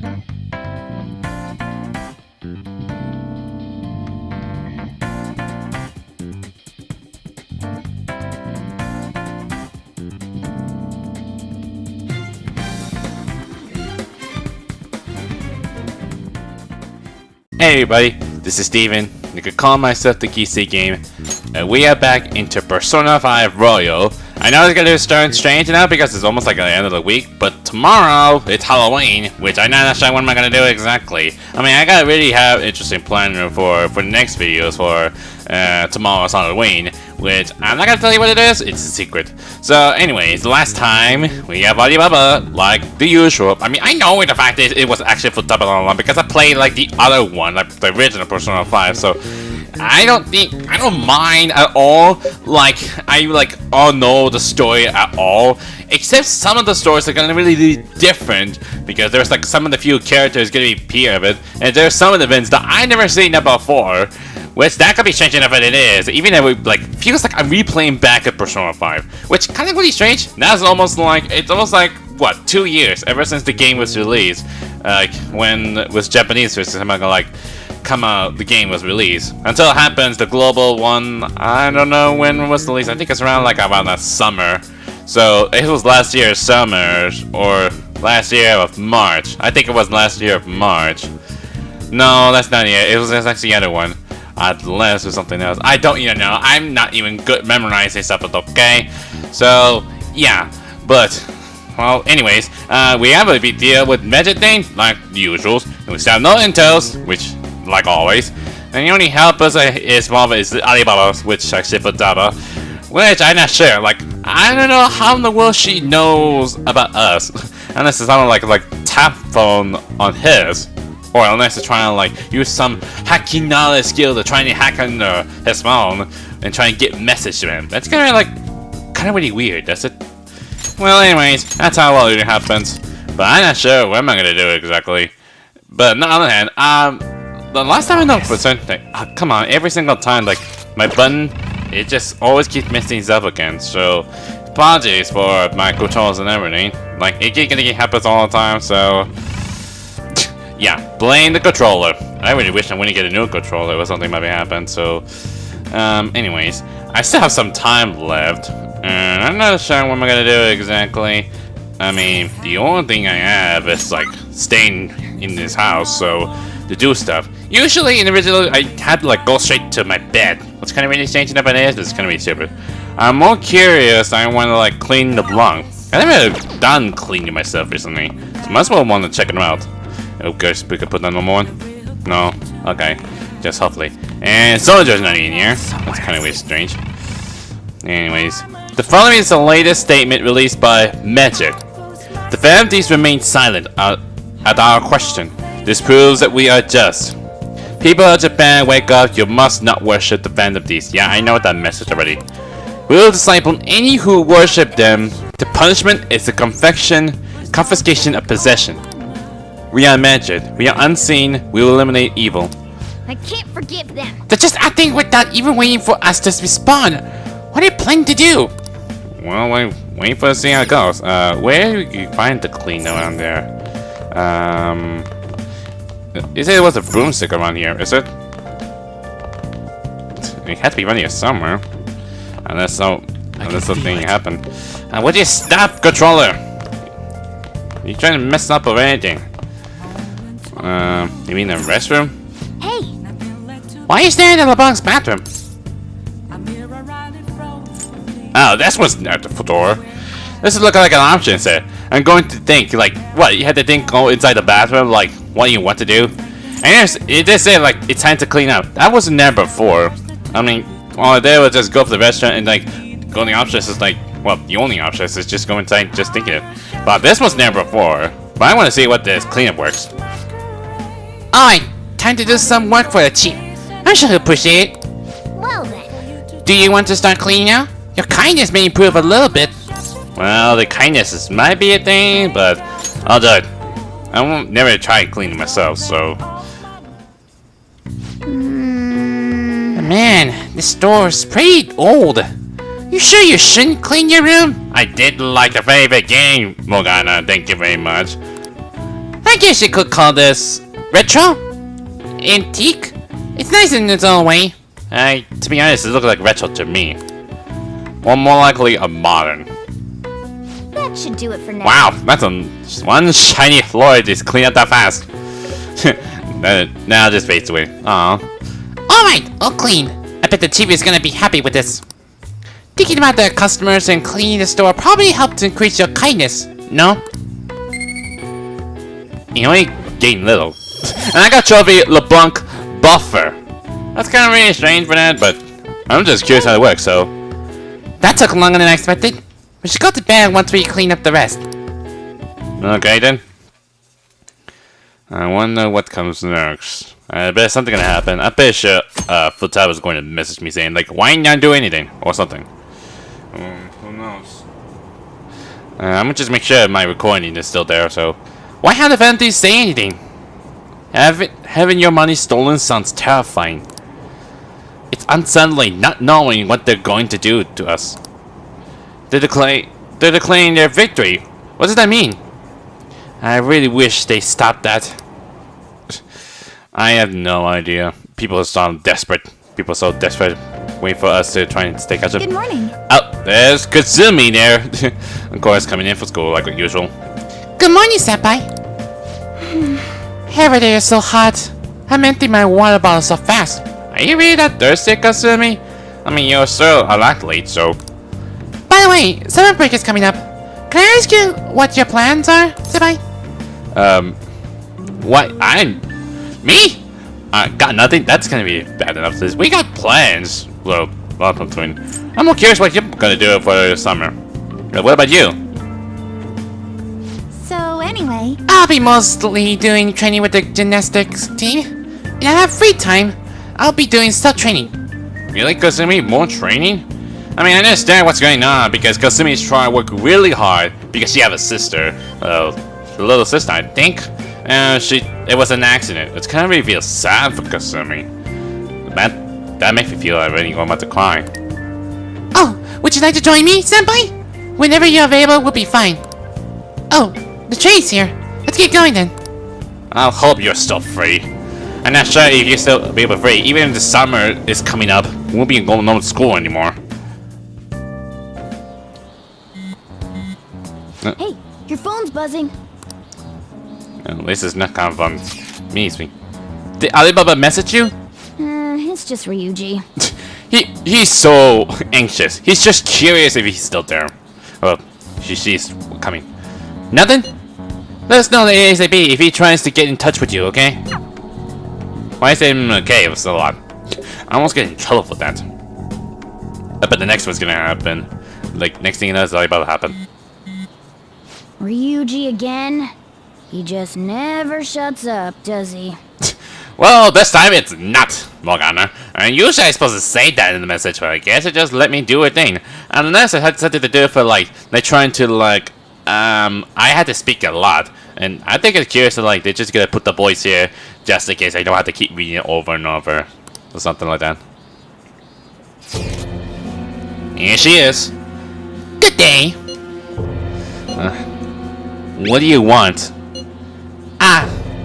Hey everybody, this is Steven. You could call myself the Geeksy Game, and we are back into Persona 5 Royal. I know it's gonna start strange now because it's almost like the end of the week, but tomorrow it's Halloween, which I'm not sure what am I gonna do exactly. I mean, I gotta really have interesting plan for the next videos for tomorrow's Halloween, which I'm not gonna tell you what it is. It's a secret. So, anyways, last time we have Alibaba, like the usual. I mean, I know the fact is it was actually Futaba Sakura because I played like the other one, like the original Persona 5. So. I don't mind at all, like, I all know the story at all, except some of the stories are gonna really be different, because there's like some of the few characters gonna be appear of it, and there's some of the events that I never seen that before, which that could be changing enough as it is, even if it like, feels like I'm replaying back at Persona 5, which kind of really strange. That's almost like, it's almost like, what, 2 years, ever since the game was released, like, when it was Japanese versus something like, come out, the game was released. Until it happens, the global one, I don't know when it was released. I think it's around like about that summer. So it was last year's summer or last year of March. I think it was last year of March. No, that's not it. It was actually the other one. Unless it was something else. I don't even know. I'm not even good memorizing stuff, okay? So yeah, but. Well, anyways, we have a big deal with Magic thing, like the usuals. And we still have no intels, which, like always. And the only help us is Alibaba, which actually Futaba, which I'm not sure. Like, I don't know how in the world she knows about us, unless it's on like tap phone on his, or unless it's trying to like use some hacking knowledge skill to try and hack on his phone and try and get message to him. That's kind of really weird. That's it. Well, anyways, that's how well it happens. But I'm not sure what am I gonna do exactly. But on the other hand, the last time I know for certain thing, come on, every single time, like my button, it just always keeps messing up again. So apologies for my controls and everything. Like it happens all the time. So yeah, blame the controller. I really wish I wouldn't get a new controller or something might happen. So anyways, I still have some time left. And I'm not sure what I'm gonna do exactly. I mean, the only thing I have is like staying in this house, so to do stuff. Usually in the original, I had to like go straight to my bed. What's kind of really changing up in this? It's kind of really stupid. I'm more curious. I want to like clean the block. I never done cleaning myself recently, so might as well want to check it out. Oh, gosh, we could put that number one. No, okay, just hopefully. And Soldier's not in here. That's kind of really strange. Anyways. The following is the latest statement released by Magic. The Phantom Thieves remain silent at our question. This proves that we are just. People of Japan, wake up, you must not worship the Phantom Thieves. Yeah, I know that message already. We will disciple any who worship them. The punishment is the confiscation of possession. We are Magic. We are unseen. We will eliminate evil. I can't forgive them. They're just acting without even waiting for us to respond. What are you planning to do? Well, wait for to see how it goes. Where do you find the cleaner around there? You said it was a broomstick around here, is it? It has to be around here somewhere. Unless something happened. Would you stop, controller? You trying to mess up or anything? You mean the restroom? Hey! Why are you standing in the box bathroom? Oh, that's what's at the door. This is looking like an option set. I'm going to think, like, what? You had to think go inside the bathroom, like, what do you want to do? And it did say, like, it's time to clean up. That wasn't there before. I mean, all I did was just go to the restaurant and, like, go in the options is, like, well, the only option is just go inside just thinking it. But this was there before. But I want to see what this cleanup works. Alright, time to do some work for the chief. I'm sure he'll appreciate it. Well then. Do you want to start cleaning now? Your kindness may improve a little bit. Well, the kindness might be a thing, but I'll do it. I won't never try cleaning myself, so. Man, this store is pretty old. You sure you shouldn't clean your room? I did like your favorite game, Morgana. Thank you very much. I guess you could call this retro? Antique? It's nice in its own way. To be honest, it looks like retro to me. Or more likely a modern. That should do it for now. Wow, that's one shiny floor just clean up that fast. Now it just fades away. Aw. Alright, all clean. I bet the chief is gonna be happy with this. Thinking about the customers and cleaning the store probably helped increase your kindness, no? You only gain little. And I got trophy LeBlanc Buffer. That's kind of really strange for that, but I'm just curious how it works, so. That took longer than I expected. We should go to bed once we clean up the rest. Okay then. I wonder what comes next. I bet something gonna happen. I bet sure Futaba is going to message me saying like, why you not do anything or something. Who knows? I'm gonna just make sure my recording is still there. So, Why haven't the Phantom Thieves say anything? having your money stolen sounds terrifying. It's unsettling not knowing what they're going to do to us. They're declaring their victory. What does that mean? I really wish they stopped that. I have no idea. People sound desperate. People so desperate, waiting for us to try and stay catch up. Good morning. Oh, there's Kazumi there. Of course, coming in for school like usual. Good morning, Senpai. Every day is so hot. I'm emptying my water bottle so fast. Are you really that thirsty, Kazumi? I mean, you're still a lot late, so. By the way, summer break is coming up. Can I ask you what your plans are, Senpai? What? Me? I got nothing. That's gonna be bad enough. This we got plans. Well, between. I'm more curious what you're gonna do for the summer. What about you? So anyway, I'll be mostly doing training with the gymnastics team. And I have free time. I'll be doing self-training. Really, Kazumi? More training? I mean, I understand what's going on because Kasumi is trying to work really hard because she has a sister, a little sister, I think. And it was an accident. It's kind of really feel sad for Kasumi. That makes me feel like really about to cry. Oh, would you like to join me, Senpai? Whenever you're available, we'll be fine. Oh, the train's here. Let's get going then. I hope you're still free. I'm not sure if you'll still be able to free. Even if the summer is coming up, we won't be going to school anymore. hey, your phone's buzzing. This is not kind of me speaking. Did Alibaba message you? It's just Ryuji. He's so anxious. He's just curious if he's still there. Well, she's coming. Nothing? Let us know ASAP if he tries to get in touch with you, okay? Why say okay? It was a lot. I almost get in trouble for that. But the next one's gonna happen. Like, next thing you know, it's about to happen. Ryuji again? He just never shuts up, does he? Well, this time it's not, Morgana. And usually I'm supposed to say that in the message, but I guess it just let me do a thing. Unless it had something to do for, like, they're trying to, like, I had to speak a lot. And I think it's curious that, like, they're just gonna put the voice here just in case I don't have to keep reading it over and over. Or something like that. Here she is. Good day. What do you want?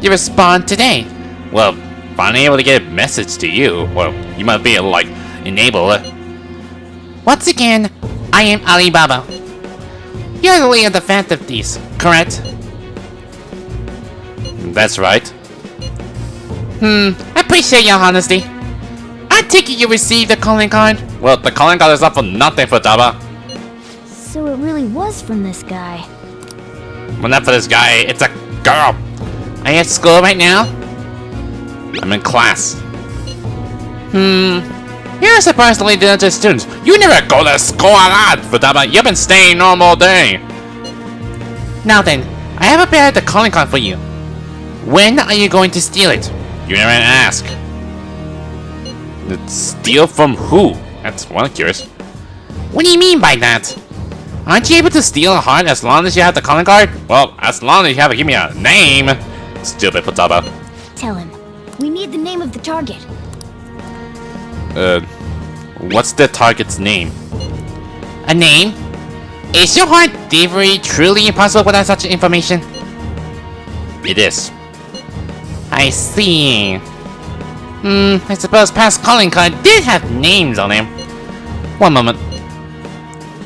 You respond today. Well, finally able to get a message to you. Well, you might be able to, like, enable it. Once again, I am Alibaba. You're the leader of the Phantom Thieves, correct? That's right. I appreciate your honesty. I take it you received the calling card. Well, the calling card is not for nothing, Futaba. So it really was from this guy. Well, not for this guy, it's a girl. Are you at school right now? I'm in class. You're a surprisingly diligent student. You never go to school a lot, Futaba. You've been staying home all day. Now then, I have prepared the calling card for you. When are you going to steal it? You never ask. Steal from who? That's one curious. What do you mean by that? Aren't you able to steal a heart as long as you have the calling card? Well, as long as you have to give me a name. Stupid Futaba. Tell him. We need the name of the target. What's the target's name? A name? Is your heart thievery truly impossible without such information? It is. I see. I suppose past calling card did have names on them. One moment.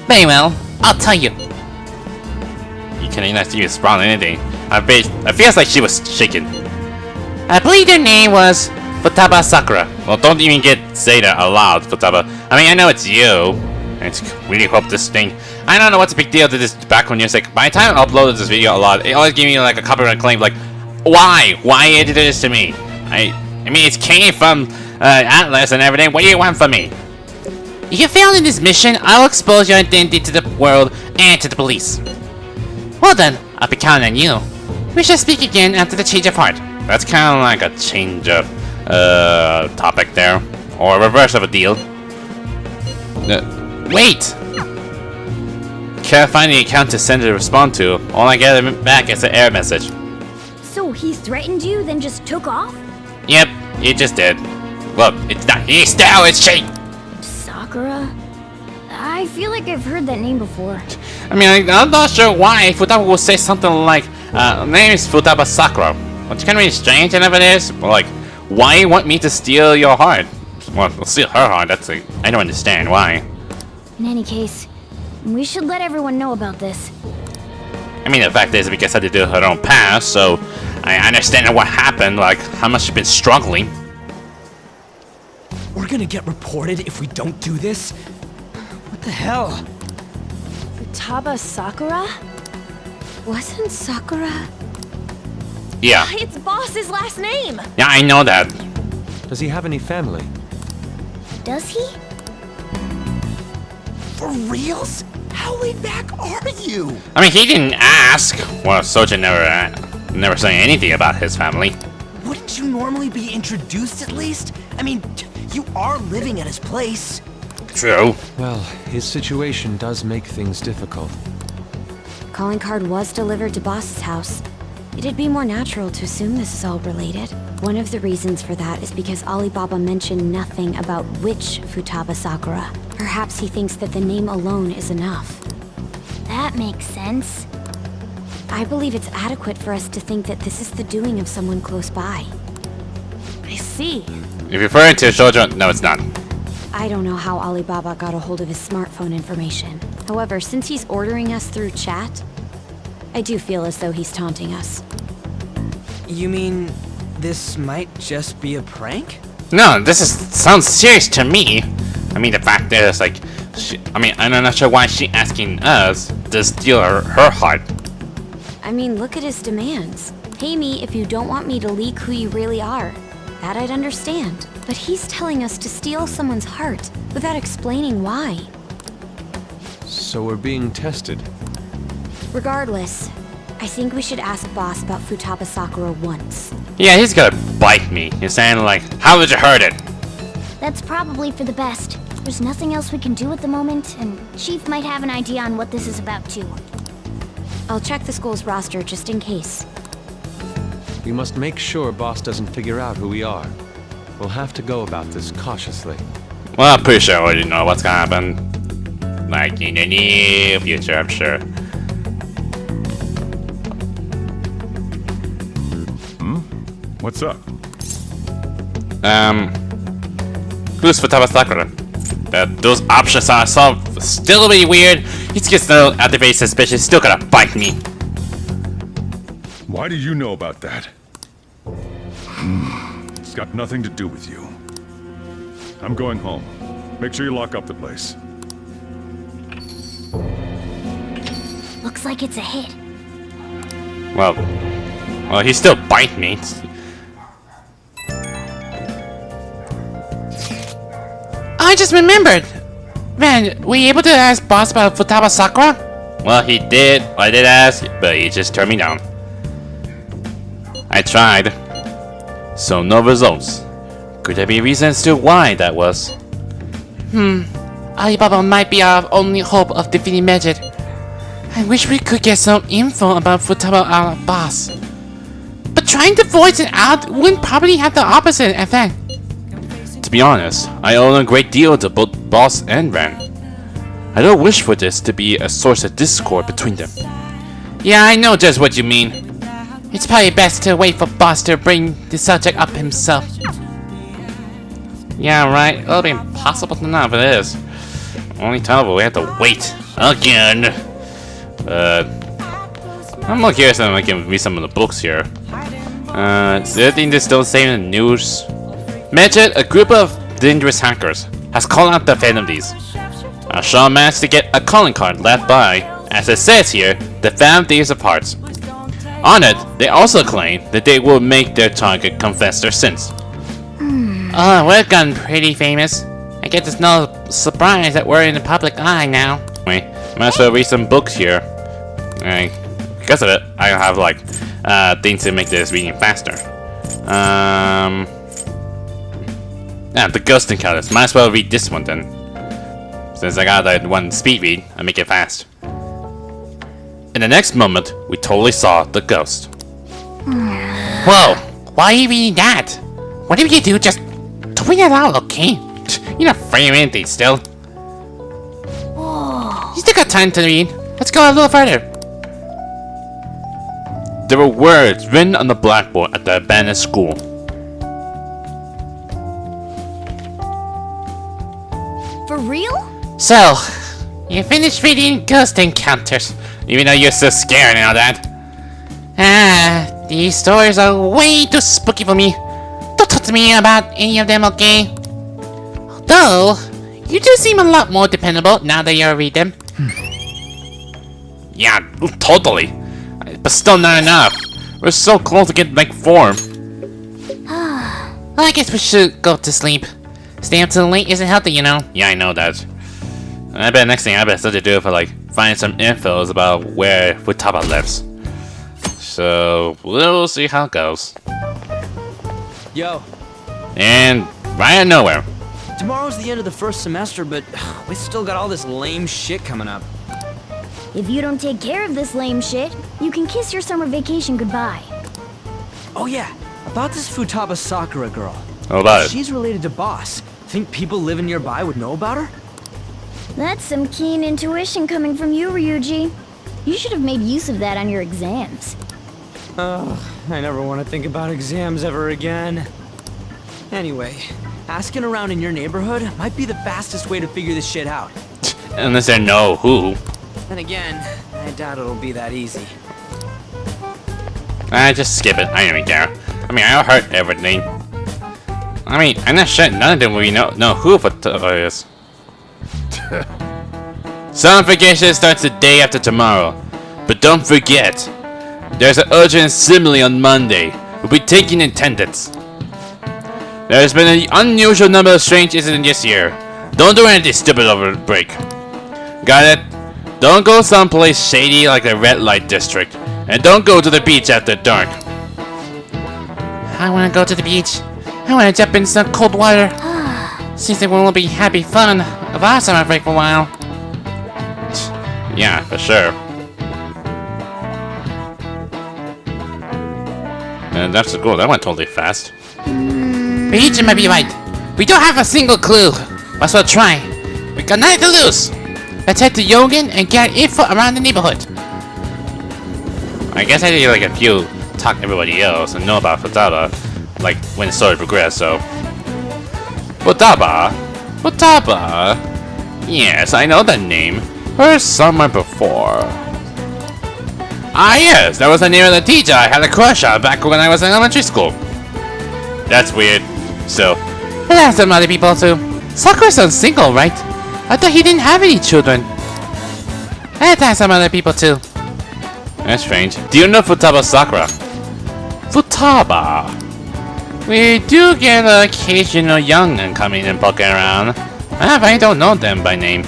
Very well, I'll tell you. You can't even see respond anything. I feels like she was shaken. I believe their name was Futaba Sakura. Well, don't even say that aloud, Futaba. I mean, I know it's you. I really hope this thing. I don't know what's the big deal to this background music. By the time I uploaded this video a lot, it always gave me like a copyright claim. Like, why? Why you did this to me? I mean, it came from Atlas and everything. What do you want from me? If you fail in this mission, I'll expose your identity to the world and to the police. Well then, I'll be counting on you. We shall speak again after the change of heart. That's kind of like a change of topic there, or a reverse of a deal. Wait! Can't find the account to send a respond to. All I get back is an error message. So he threatened you, then just took off? Yep, he just did. Look, it's not he, now it's she! Sakura? I feel like I've heard that name before. I mean, I'm not sure why Futaba will say something like, name is Futaba Sakura. Which kind of really strange, and if it is, like, why you want me to steal your heart? Well, steal her heart, that's like, I don't understand why. In any case, we should let everyone know about this. I mean, the fact is, because I had to do her own past, so I understand what happened, like, how much she's been struggling. We're gonna get reported if we don't do this? What the hell? Futaba Sakura? Wasn't Sakura? Yeah. It's Boss's last name! Yeah, I know that. Does he have any family? Does he? For reals? How laid back are you? I mean, he didn't ask. Well, Soja never saying anything about his family. Wouldn't you normally be introduced at least? I mean, you are living at his place. True. Well, his situation does make things difficult. Calling card was delivered to Boss's house. It'd be more natural to assume this is all related. One of the reasons for that is because Alibaba mentioned nothing about which Futaba Sakura. Perhaps he thinks that the name alone is enough. That makes sense. I believe it's adequate for us to think that this is the doing of someone close by. I see. If you're referring to Soja, no, it's not. I don't know how Alibaba got a hold of his smartphone information. However, since he's ordering us through chat, I do feel as though he's taunting us. You mean this might just be a prank? No, sounds serious to me. I mean, the fact is, like, I'm not sure why she's asking us to steal her heart. I mean, look at his demands. Pay me if you don't want me to leak who you really are. That I'd understand. But he's telling us to steal someone's heart without explaining why. So we're being tested. Regardless, I think we should ask Boss about Futaba Sakura once. Yeah, he's gonna bite me. You're saying, like, how did you hurt it? That's probably for the best. There's nothing else we can do at the moment, and Chief might have an idea on what this is about too. I'll check the school's roster just in case. We must make sure Boss doesn't figure out who we are. We'll have to go about this cautiously. Well, I'm pretty sure I already know what's gonna happen. Like, in the near future, I'm sure. What's up? Who's Futaba Sakura? Those options are still really weird. He's just still at the very suspicious, still gonna bite me. Why do you know about that? It's got nothing to do with you. I'm going home. Make sure you lock up the place. Looks like it's a hit. Well, he still bite me. I just remembered! Man, were you able to ask Boss about Futaba Sakura? Well, he did. I did ask, but he just turned me down. I tried. So no results. Could there be reasons to why that was? Alibaba might be our only hope of defeating Magic. I wish we could get some info about Futaba our boss. But trying to voice it out wouldn't probably have the opposite effect. To be honest, I owe a great deal to both Boss and Ren. I don't wish for this to be a source of discord between them. Yeah, I know just what you mean. It's probably best to wait for Boss to bring the subject up himself. Yeah, right. It'll be impossible to know if it is. Only terrible, we have to wait again. I'm more curious if I can read some of the books here. Is there anything that's still saying in the news? Mentioned a group of dangerous hackers has called out the Phantom Thieves. Shaw managed to get a calling card led by, as it says here, the Phantom Thieves of Hearts. On it, they also claim that they will make their target confess their sins. Oh, we've gotten pretty famous. I guess it's no surprise that we're in the public eye now. Wait, might as well read some books here. Because of it, I have like things to make this reading faster. The Ghost Encounters. Might as well read this one then. Since I got that one speed read, I make it fast. In the next moment, we totally saw the ghost. Whoa, why are you reading that? Whatever you do, just tweet it out, okay? You're not afraid of anything still. You still got time to read. Let's go a little further. There were words written on the blackboard at the abandoned school. For real? So, you finished reading Ghost Encounters. Even though you're so scared and all that. These stories are way too spooky for me. Don't talk to me about any of them, okay? Though, you do seem a lot more dependable now that you read them. Yeah, totally. But still not enough. We're so close to getting like form. I guess we should go to sleep. Staying up till late isn't healthy, you know. Yeah, I know that. I bet next thing I bet to do for like find some infos about where Futaba lives. So we'll see how it goes. Yo, And right out of nowhere. tomorrow's the end of the first semester, but we still got all this lame shit coming up. If you don't take care of this lame shit, you can kiss your summer vacation goodbye. Oh yeah, about this Futaba Sakura girl. How about it? She's related to Boss. Think people living nearby would know about her? That's some keen intuition coming from you, Ryuji. You should have made use of that on your exams. I never want to think about exams ever again. Anyway, asking around in your neighborhood might be the fastest way to figure this shit out. Unless they know who. Then again, I doubt it'll be that easy. Just skip it. I don't even care. I mean, I heard everything. I mean, I'm not sure none of them we know who Futaba is. Summer vacation starts the day after tomorrow. But don't forget, there's an urgent assembly on Monday. We'll be taking attendance. There's been an unusual number of strange incidents this year. Don't do anything stupid over the break. Got it? Don't go someplace shady like the red light district. And don't go to the beach after dark. I wanna go to the beach. I wanna jump in some cold water. Seems like we won't be happy fun of our summer break for a while. Yeah, for sure. And that's the goal. That went totally fast. Ryuji might be right. We don't have a single clue. Might as well try. We got nothing to lose. Let's head to Yogan and get info around the neighborhood. I guess I did like a few talk to everybody else and know about Futaba, like when the story progressed, so. Futaba? Yes, I know that name. Heard somewhere before. Ah yes, that was the name of the teacher I had a crush on back when I was in elementary school. That's weird. So. But there's some other people too. Sakura-san's single, right? I thought he didn't have any children. And there's some other people too. That's strange. Do you know Futaba Sakura? Futaba. We do get an occasional young'un coming and poking around. But I don't know them by name.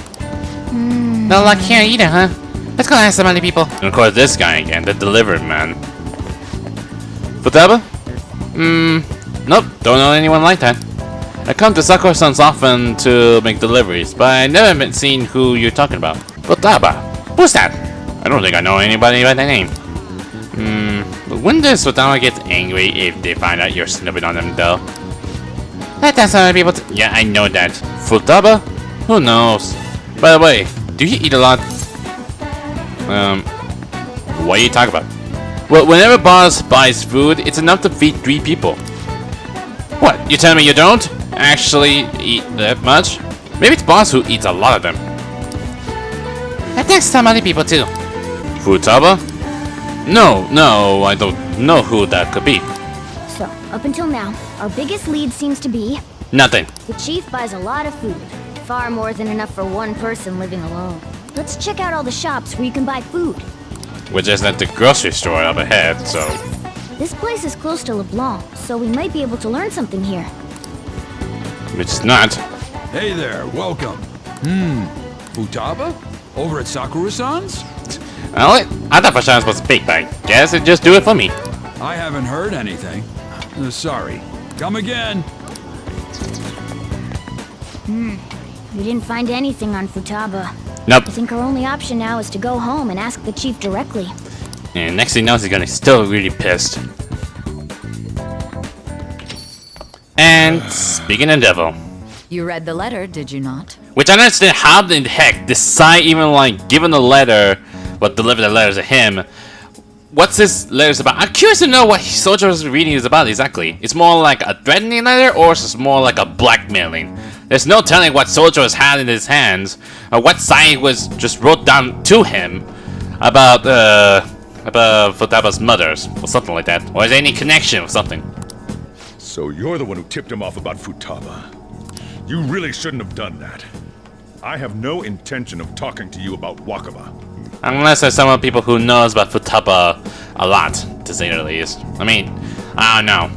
No luck here either, huh? Let's go ask some other people. And of course this guy again, the delivery man. Futaba? Nope, don't know anyone like that. I come to Sakura-san's often to make deliveries, but I never been seen who you're talking about. Futaba? Who's that? I don't think I know anybody by that name. But when does Futaba get angry if they find out you're snooping on them though? Let's ask some other people too. Yeah, I know that. Futaba? Who knows? By the way, do you eat a lot? What are you talking about? Well, whenever boss buys food, it's enough to feed 3 people. What? You tell me you don't actually eat that much? Maybe it's boss who eats a lot of them. I think some other people too. Futaba? No, I don't know who that could be. So, up until now, our biggest lead seems to be Nothing. the chief buys a lot of food. Far more than enough for one person living alone. Let's check out all the shops where you can buy food. Which is at the grocery store up ahead, so... This place is close to LeBlanc, so we might be able to learn something here. Which is not. Hey there, welcome. Futaba? Over at Sakura-san's? Well, I thought for sure I was supposed to speak, but I guess it just do it for me. I haven't heard anything. Sorry. Come again. We didn't find anything on Futaba. Nope. I think our only option now is to go home and ask the chief directly. And next thing he knows, he's gonna still really pissed. And speaking of devil, You read the letter, did you not? which I don't understand how in the heck this side even like given the letter, but deliver the letter to him. What's this letter about? I'm curious to know what Sojo's reading is about exactly. It's more like a threatening letter, or is it more like a blackmailing? There's no telling what Sojo has had in his hands, or what side was just wrote down to him about Futaba's mother's, or something like that. Or is there any connection or something? So you're the one who tipped him off about Futaba. You really shouldn't have done that. I have no intention of talking to you about Wakaba. Unless there's some people who knows about Futaba a lot, to say the least. I mean, I don't know.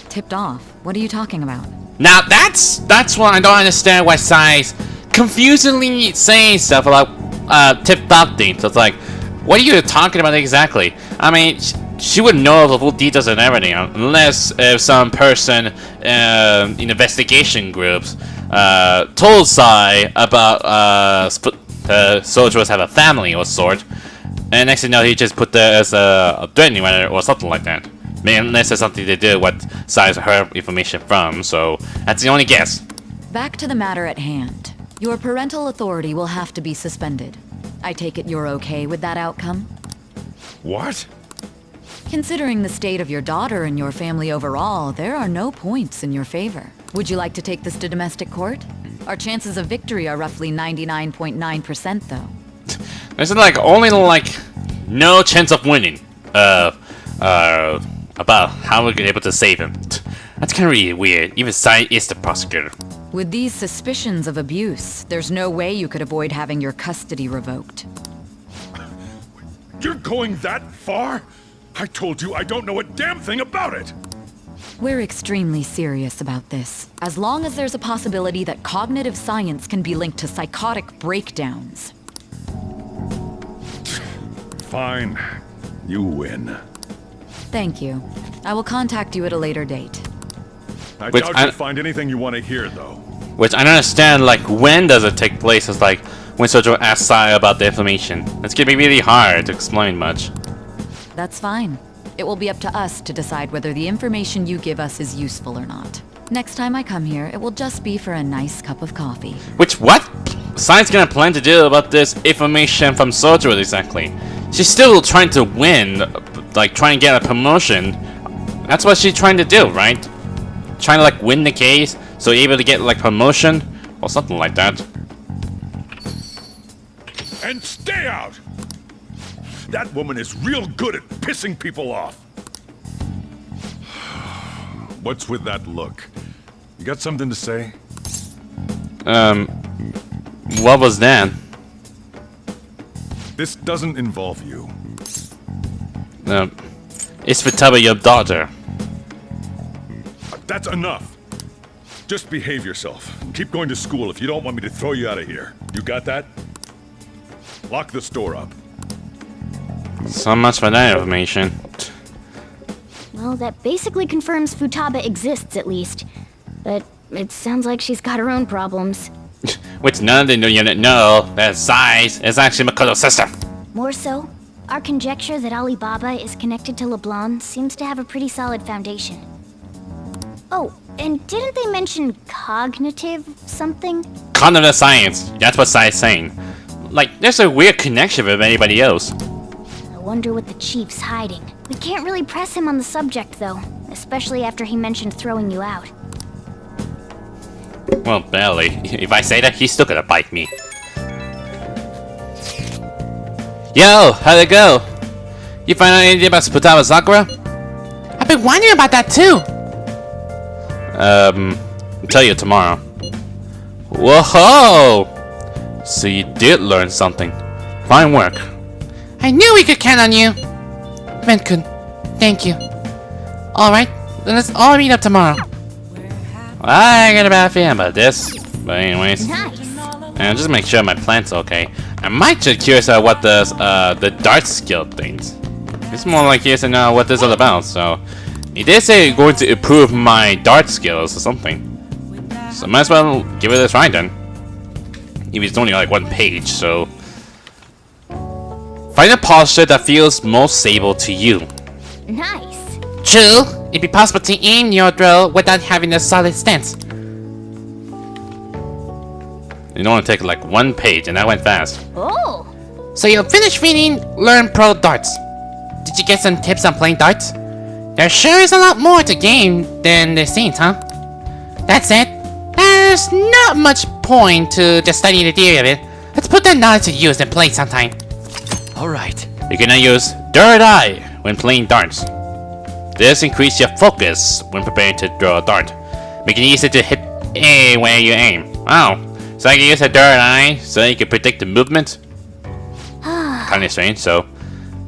Tipped off? What are you talking about? Now that's what I don't understand why Sai's confusingly saying stuff about tipped off things. So it's like, what are you talking about exactly? I mean, she would know the full details and everything, unless some person in investigation groups told Sai about soldiers have a family or sort, and next thing you know, he just put there as a threatening letter or something like that. I mean, unless there's something to do with what Sai's heard information from, so that's the only guess. Back to the matter at hand. Your parental authority will have to be suspended. I take it you're okay with that outcome? What? Considering the state of your daughter and your family overall, there are no points in your favor. Would you like to take this to domestic court? Our chances of victory are roughly 99.9% though. There's like only like no chance of winning. About how we're able to save him. That's kind of really weird. Even Sai is the prosecutor. With these suspicions of abuse, there's no way you could avoid having your custody revoked. You're going that far? I told you I don't know a damn thing about it! We're extremely serious about this. As long as there's a possibility that cognitive science can be linked to psychotic breakdowns. Fine. You win. Thank you. I will contact you at a later date. I Which doubt you'll find anything you want to hear, though. Which I don't understand, like, when does it take place? It's like, when Sojo asks Sai about the information. It's gonna be really hard to explain much. That's fine. It will be up to us to decide whether the information you give us is useful or not. Next time I come here, it will just be for a nice cup of coffee. Which, what? Sai's gonna plan to do about this information from Sojo exactly? She's still trying to win, like, trying to get a promotion. That's what she's trying to do, right? Trying to, like, win the case, so able to get, like, promotion, or something like that. And stay out! That woman is real good at pissing people off. What's with that look? You got something to say? What was that? This doesn't involve you. Is Futaba your daughter? That's enough. Just behave yourself. Keep going to school if you don't want me to throw you out of here. You got that? Lock the store up. So much for that information. Well, that basically confirms Futaba exists, at least. But it sounds like she's got her own problems. Which none of the new unit know that Sai is actually Makoto's sister. More so, our conjecture that Alibaba is connected to LeBlanc seems to have a pretty solid foundation. Oh, and didn't they mention cognitive something? Cognitive science. That's what Sai is saying. Like, there's a weird connection with anybody else. wonder what the chief's hiding. We can't really press him on the subject, though, especially after he mentioned throwing you out. Well, barely. If I say that, he's still gonna bite me. Yo, how'd it go? You find out anything about Futaba Sakura? I've been wondering about that too. I'll tell you tomorrow. Whoa! So you did learn something. Fine work. I knew we could count on you. Ven-kun, thank you. Alright, then let's all meet up tomorrow. I got a bad feeling about this. But anyways. Nice. And just make sure my plant's okay. I might just curious about what the dart skill things. It's more like curious to know what this is all about, so he did say you're going to improve my dart skills or something. So might as well give it a try then. If it's only like one page, so find a posture that feels most stable to you. Nice. True, it'd be possible to aim your throw without having a solid stance. You don't want to take like one page, and that went fast. Oh. So you'll finish reading Learn Pro Darts. Did you get some tips on playing darts? There sure is a lot more to game than this seems, huh? That said, there's not much point to just studying the theory of it. Let's put that knowledge to use and play sometime. Alright. You can now use Third Eye when playing darts. This increases your focus when preparing to throw a dart, making it easier to hit anywhere you aim. Wow. So I can use a Third Eye so you can predict the movement? Kinda strange, so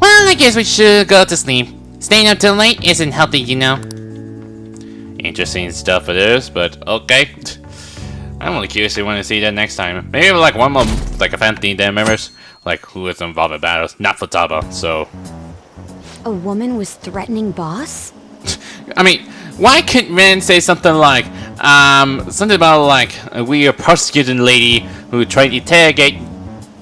Well, I guess we should go to sleep. Staying up till late isn't healthy, you know. interesting stuff it is, but okay. I'm really curious if you want to see that next time. Maybe like one more, like a Phantom Thieves members, like who is involved in battles, not Futaba, so. A woman was threatening Boss? I mean, why couldn't Ren say something like, something about like, we are prosecuting lady who tried to interrogate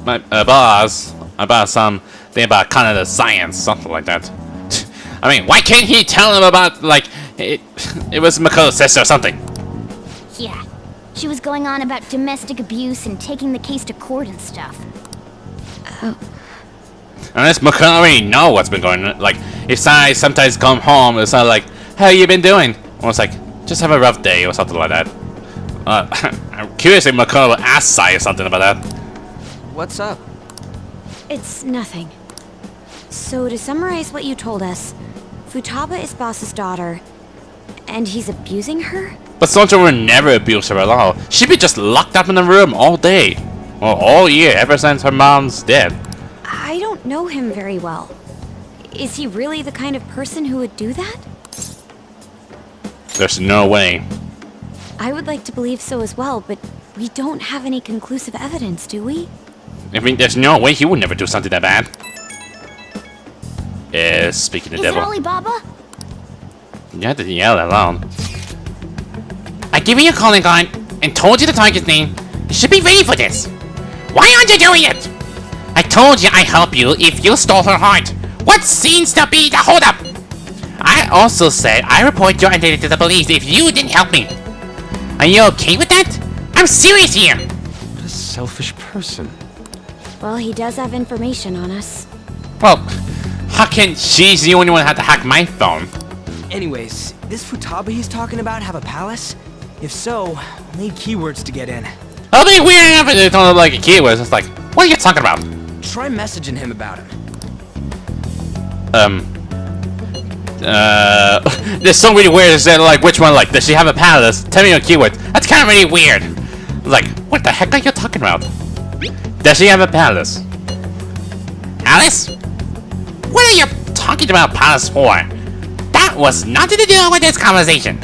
my boss about something about kind of the science, something like that. I mean, why can't he tell him about, like, it was Makoto's sister or something? Yeah. She was going on about domestic abuse and taking the case to court and stuff. Unless Makoto already know what's been going on. Like, if Sai sometimes come home, it's not like, how you been doing? Or it's like, just have a rough day or something like that. I'm curious if Makoto asked Sai or something about that. What's up? It's nothing. So to summarize what you told us, Futaba is Boss's daughter, and he's abusing her? But Sonja will never abuse her at all. She'd be just locked up in the room all day. Well, all year, ever since her mom's dead. I don't know him very well. Is he really the kind of person who would do that? There's no way. I would like to believe so as well, but we don't have any conclusive evidence, do we? I mean, there's no way he would never do something that bad. Speaking of the Is it devil. Alibaba? You had to yell that loud. I gave you a calling card and told you the target's name. You should be ready for this. Why aren't you doing it? I told you I'd help you if you stole her heart. What seems to be the holdup? I also said I report your identity to the police if you didn't help me. Are you okay with that? I'm serious here. What a selfish person. Well, he does have information on us. Well, how can she's the only one who had to hack my phone? Anyways, this Futaba he's talking about have a palace? If so, we'll need keywords to get in. I'll be weird enough if they don't look like a keyword. It's like, what are you talking about? Try messaging him about him. There's so many weird that like, which one, like, does she have a palace? Tell me your keyword. That's kind of really weird. Like, what the heck are you talking about? Does she have a palace? Alice? What are you talking about palace for? That was nothing to do with this conversation.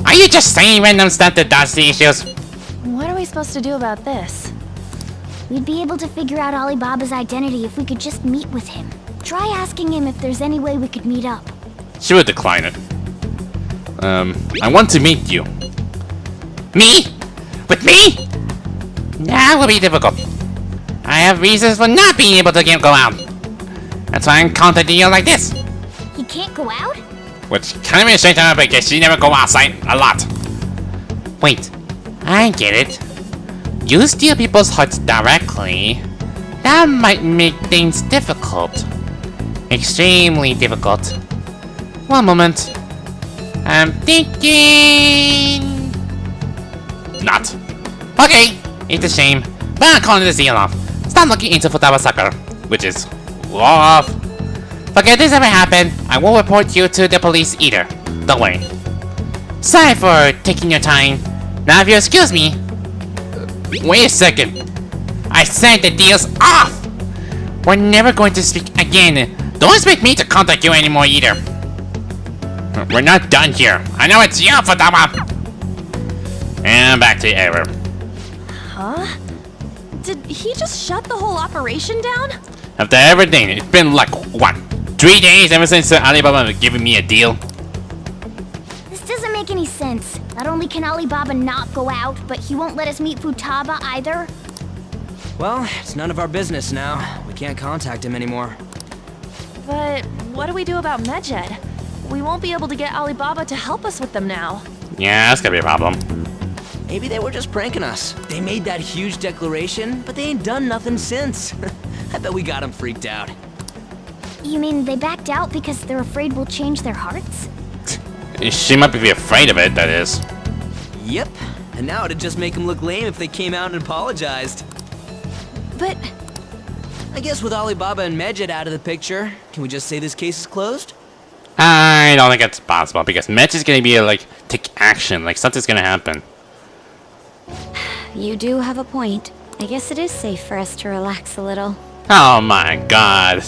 Are you just saying random stuff to dodge the issues? What are we supposed to do about this? We'd be able to figure out Alibaba's identity if we could just meet with him. Try asking him if there's any way we could meet up. She would decline it. I want to meet you. Me? With me? That will be difficult. I have reasons for not being able to go out. That's why I'm contacting you like this. He can't go out? Which kind of makes sense because she never go outside a lot. Wait, I get it. You steal people's hearts directly. That might make things difficult. extremely difficult. One moment. I'm thinking... Not. Okay, it's a shame, but I'm calling this deal off. Stop looking into Futaba Sakura, which is off. Forget this ever happened. I won't report you to the police either. Don't worry. Sorry for taking your time. Now if you excuse me... Wait a second. I said the deal's off! We're never going to speak again. Don't expect me to contact you anymore either. We're not done here. I know it's you, Futaba. And back to error. Huh? Did he just shut the whole operation down? After everything, it's been like, what, 3 days ever since Alibaba was giving me a deal? This doesn't make any sense. Not only can Alibaba not go out, but he won't let us meet Futaba either. Well, it's none of our business now. We can't contact him anymore. But what do we do about Medjed? We won't be able to get Alibaba to help us with them now. Yeah, that's gonna be a problem. Maybe they were just pranking us. They made that huge declaration, but they ain't done nothing since. I bet we got them freaked out. You mean they backed out because they're afraid we'll change their hearts? She might be afraid of it, that is. Yep. And now it'd just make them look lame if they came out and apologized. But I guess with Alibaba and Medjed out of the picture, can we just say this case is closed? I don't think that's possible, because Mitch is gonna be like, take action, like something's gonna happen. You do have a point. I guess it is safe for us to relax a little. Oh my god.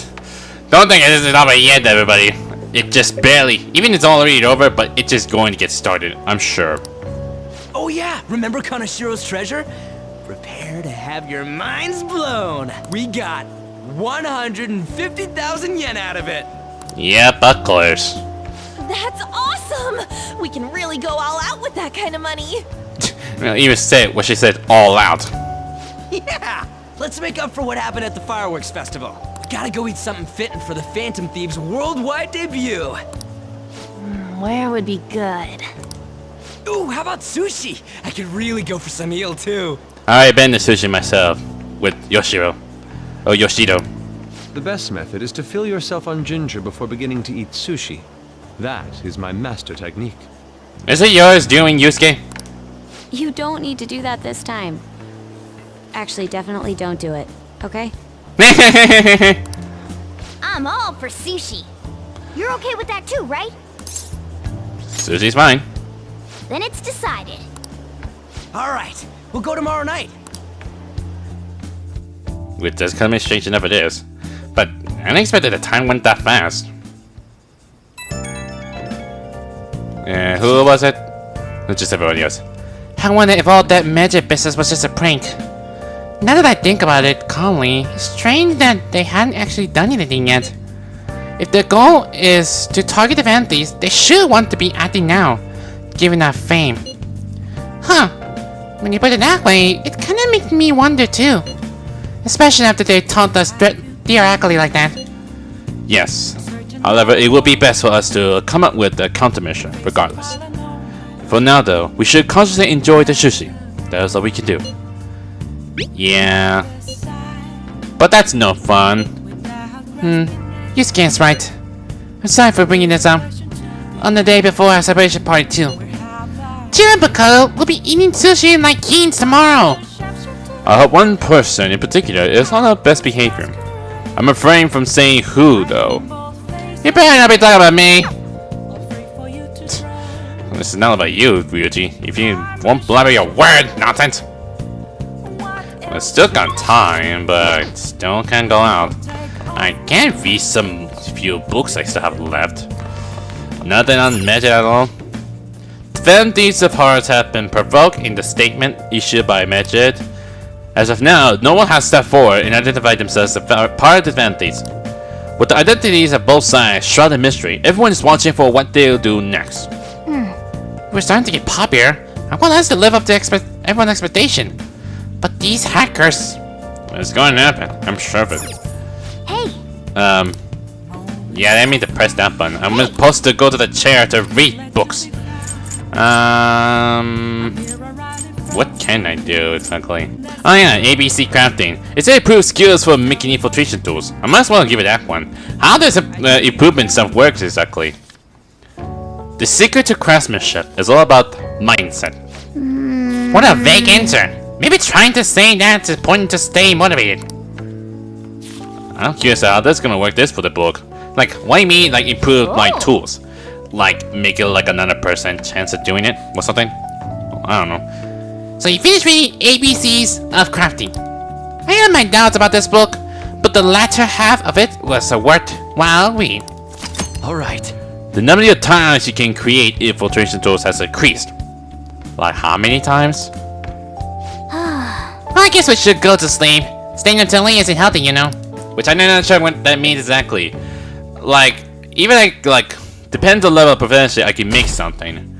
Don't think this is over yet, everybody. It just barely, even it's already over, but it's just going to get started, I'm sure. Oh yeah, remember Kanashiro's treasure? Prepare to have your minds blown. We got 150,000 yen out of it. Yep, of course. that's awesome! We can really go all out with that kind of money. Well, even say what she said, all out. Yeah! Let's make up for what happened at the fireworks festival. Gotta go eat something fitting for the Phantom Thieves' worldwide debut. Where would be good? Ooh, how about sushi? I could really go for some eel too. I already been to sushi myself with Yoshiro. Oh, Yoshido. The best method is to fill yourself on ginger before beginning to eat sushi. That is my master technique. Is it yours doing, Yusuke? You don't need to do that this time. Actually, definitely don't do it, okay? I'm all for sushi. You're okay with that too, right? Sushi's fine. Then it's decided. All right, we'll go tomorrow night. Which does kind of strange enough it is. But I didn't expect that the time went that fast. Who was it? It's just everybody else. I wonder if all that magic business was just a prank. Now that I think about it calmly, it's strange that they hadn't actually done anything yet. If their goal is to target the Phantom Thieves, they should want to be acting now, given that fame. Huh. When you put it that way, it kinda makes me wonder too. Especially after they taunt us theoretically like that. Yes. However, it would be best for us to come up with a countermeasure, regardless. For now, though, we should consciously enjoy the sushi. That is all we can do. Yeah. But that's no fun. Yusuke's right. I'm sorry for bringing this up. On the day before our celebration party too. Jiro and Piccolo will be eating sushi like kings tomorrow. I hope one person in particular is on our best behavior. I'm refraining from saying who, though. You better not be talking about me. This is not about you, Ryuji. If you won't blabber your word nonsense. I still got time, but still can't go out. I can read some few books I still have left. Nothing on Medjed at all. The Phantom Thieves of Hearts have been provoked in the statement issued by Medjed. As of now, no one has stepped forward and identified themselves as part of the Phantom Thieves. With the identities of both sides shrouded in mystery, everyone is watching for what they'll do next. We're starting to get popular. I want us to live up to everyone's expectation. But these hackers... It's going to happen, I'm sure of it. Hey, Yeah, I mean to press that button. I'm supposed to go to the chair to read books. what can I do exactly? Oh yeah, ABC crafting. It said improve skills for making infiltration tools. I might as well give it that one. How does improvement stuff work exactly? The secret to craftsmanship is all about mindset. What a vague answer. Maybe trying to say that's important to stay motivated. I'm curious how that's gonna work this for the book. Like, what do you mean, like, improve my tools? Like, make it like another percent chance of doing it or something? I don't know. So you finished reading ABCs of crafting. I had my doubts about this book, but the latter half of it was a worthwhile read. Alright. The number of times you can create infiltration tools has increased. Like, how many times? Well, I guess we should go to sleep. Staying until late isn't healthy, you know. Which I'm not sure what that means exactly. Like, even like depends on the level of proficiency, I can make something.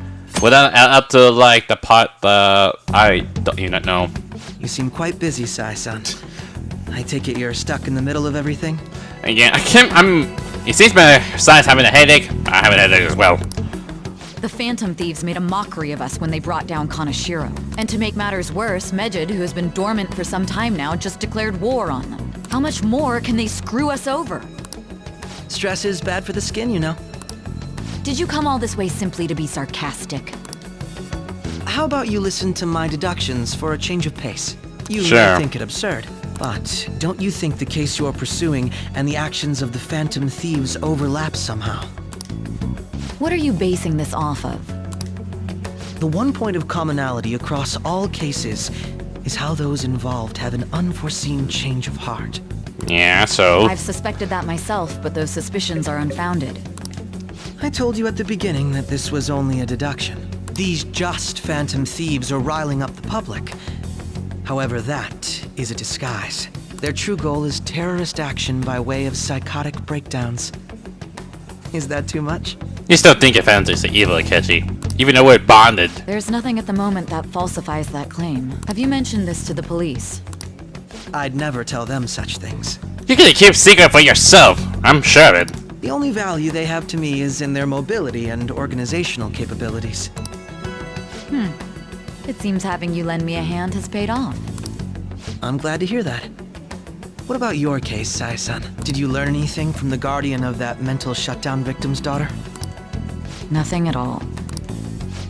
Without up to like the part I don't even know. You seem quite busy, Sai-san. I take it you're stuck in the middle of everything? Again, it seems my side's having a headache. I have a headache as well. The Phantom Thieves made a mockery of us when they brought down Kaneshiro. And to make matters worse, Medjed, who has been dormant for some time now, just declared war on them. How much more can they screw us over? Stress is bad for the skin, you know. Did you come all this way simply to be sarcastic? How about you listen to my deductions for a change of pace? You Sure. may think it absurd, but don't you think the case you are pursuing and the actions of the Phantom Thieves overlap somehow? What are you basing this off of? The one point of commonality across all cases is how those involved have an unforeseen change of heart. Yeah, so I've suspected that myself, but those suspicions are unfounded. I told you at the beginning that this was only a deduction. These just Phantom Thieves are riling up the public. However, that is a disguise. Their true goal is terrorist action by way of psychotic breakdowns. Is that too much? you still think of Phantom Thieves are evil, Akechi, even though we're bonded. There's nothing at the moment that falsifies that claim. Have you mentioned this to the police? I'd never tell them such things. You're gonna keep secret for yourself. I'm sure of it. The only value they have to me is in their mobility and organizational capabilities. It seems having you lend me a hand has paid off. I'm glad to hear that. What about your case, Sai-san? Did you learn anything from the guardian of that mental shutdown victim's daughter? Nothing at all.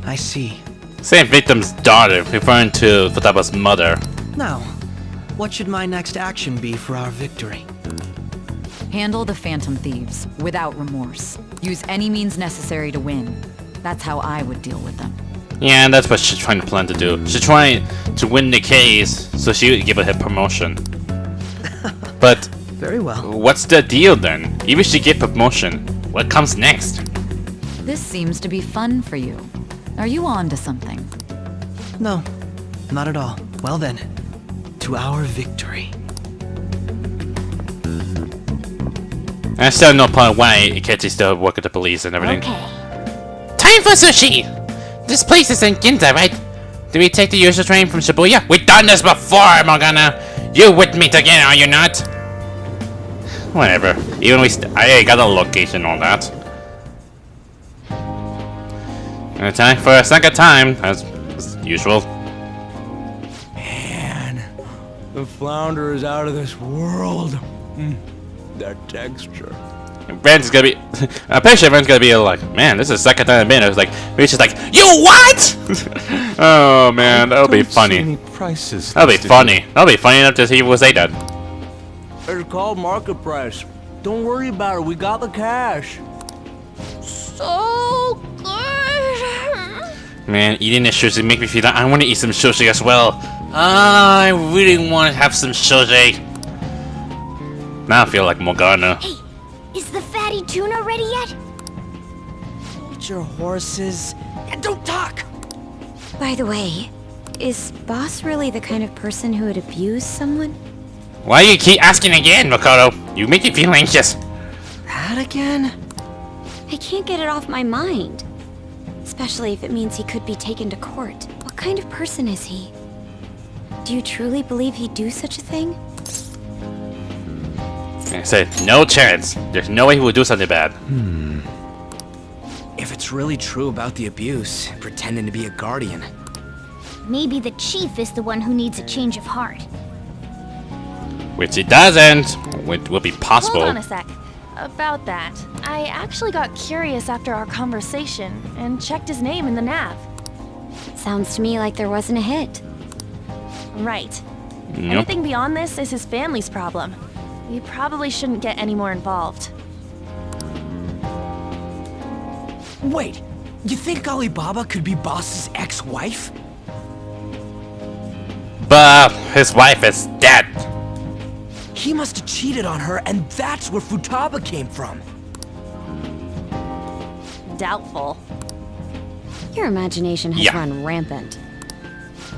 I see. Same victim's daughter, referring to Futaba's mother. Now, what should my next action be for our victory? Handle the Phantom Thieves, without remorse. Use any means necessary to win. That's how I would deal with them. Yeah, that's what she's trying to plan to do. She's trying to win the case so she would give her promotion. But Very well. what's the deal then? Even if she get promotion, what comes next? This seems to be fun for you. Are you on to something? No, not at all. Well then, to our victory. I still have no point why Akechi still work with the police and everything. Okay. Time for sushi! This place is in Ginza, right? Do we take the usual train from Shibuya? We've done this before, Morgana! You with me again, are you not? Whatever. Even I got a location on that. And time for a second time, as usual. Man, the flounder is out of this world. That texture. And Brand's gonna be. I'm pretty sure Brand's gonna be like, man, this is the second time I've been. I was like, he's just like, you what? Oh man, that'll be funny. Prices That'll be listed funny. That'll be funny enough to see people say that. It's called market price. Don't worry about it. We got the cash. So good. Man, eating this sushi make me feel like I want to eat some sushi as well. I really want to have some sushi. Now I feel like Morgana. Hey, is the fatty tuna ready yet? Hold your horses and don't talk! By the way, is Boss really the kind of person who would abuse someone? Why do you keep asking again, Makoto? You make me feel anxious. That again? I can't get it off my mind. Especially if it means he could be taken to court. What kind of person is he? Do you truly believe he'd do such a thing? I said, no chance. There's no way he would do something bad. If it's really true about the abuse, pretending to be a guardian, maybe the chief is the one who needs a change of heart. Which it doesn't. Which would be possible. Hold on a sec. About that, I actually got curious after our conversation and checked his name in the nav. Sounds to me like there wasn't a hit. Right. Yep. Anything beyond this is his family's problem. We probably shouldn't get any more involved. Wait, you think Alibaba could be Boss's ex-wife? But his wife is dead. He must have cheated on her, and that's where Futaba came from. Doubtful. Your imagination has Yeah. run rampant.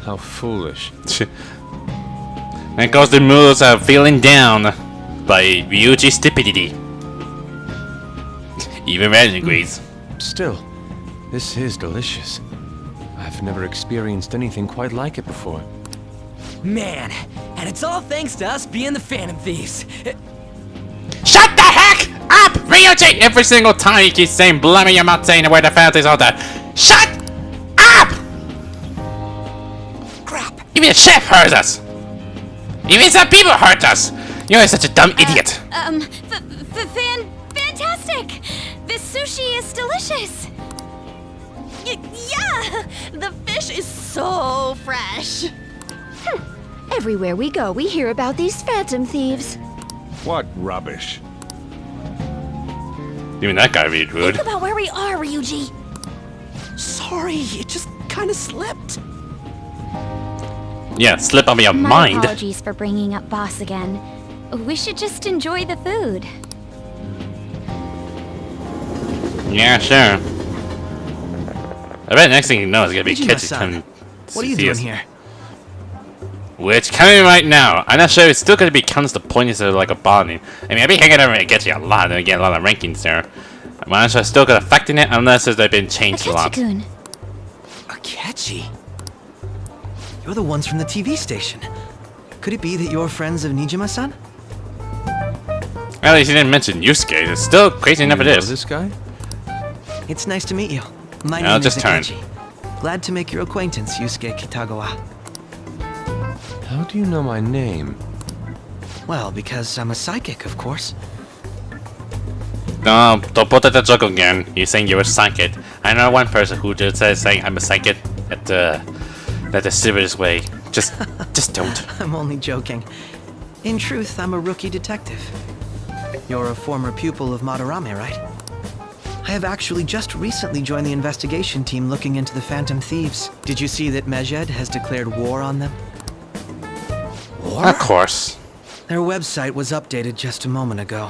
How foolish. Then goes the moods of feeling down by Ryuji stupidity. Even Red agrees. Still, this is delicious. I've never experienced anything quite like it before. Man, and it's all thanks to us being the Phantom Thieves. Shut the heck up, Ryuji! Every single time you keep saying blaming your mouth saying the word the fantasy all that. Shut up! Crap. Even the chef hurt us. Even some people hurt us. You're such a dumb idiot. Fantastic! This sushi is delicious! Yeah! The fish is so fresh. Everywhere we go, we hear about these Phantom Thieves. What rubbish. Even that guy read rude. Think about where we are, Ryuji. Sorry, it just kind of slipped. Yeah, slip on your My mind. apologies for bringing up Boss again. We should just enjoy the food. Yeah, sure. I bet next thing you know is gonna be kids Nijima-san, coming. what are you doing here? Which coming right now, I'm not sure it's still gonna be counts the points of like a bonding. I mean, I've been hanging over and gets you a lot, and I get a lot of rankings there. I'm not sure it's still gonna affect it unless they've been changed a lot. Akechi-kun. Akechi? You're the ones from the TV station. Could it be that you're friends of Nijima-san? At least he didn't mention Yusuke. It's still crazy enough it You know is. this guy? It's nice to meet you. My I'll name just is turn. Akechi. Glad to make your acquaintance, Yusuke Kitagawa. How do you know my name? Well, because I'm a psychic, of course. No, don't put that joke again. You're saying you're a psychic. I know one person who just says saying I'm a psychic at the serious way. Just don't. I'm only joking. In truth, I'm a rookie detective. You're a former pupil of Madarame, right? I have actually just recently joined the investigation team looking into the Phantom Thieves. Did you see that Medjed has declared war on them? Of course. Their website was updated just a moment ago.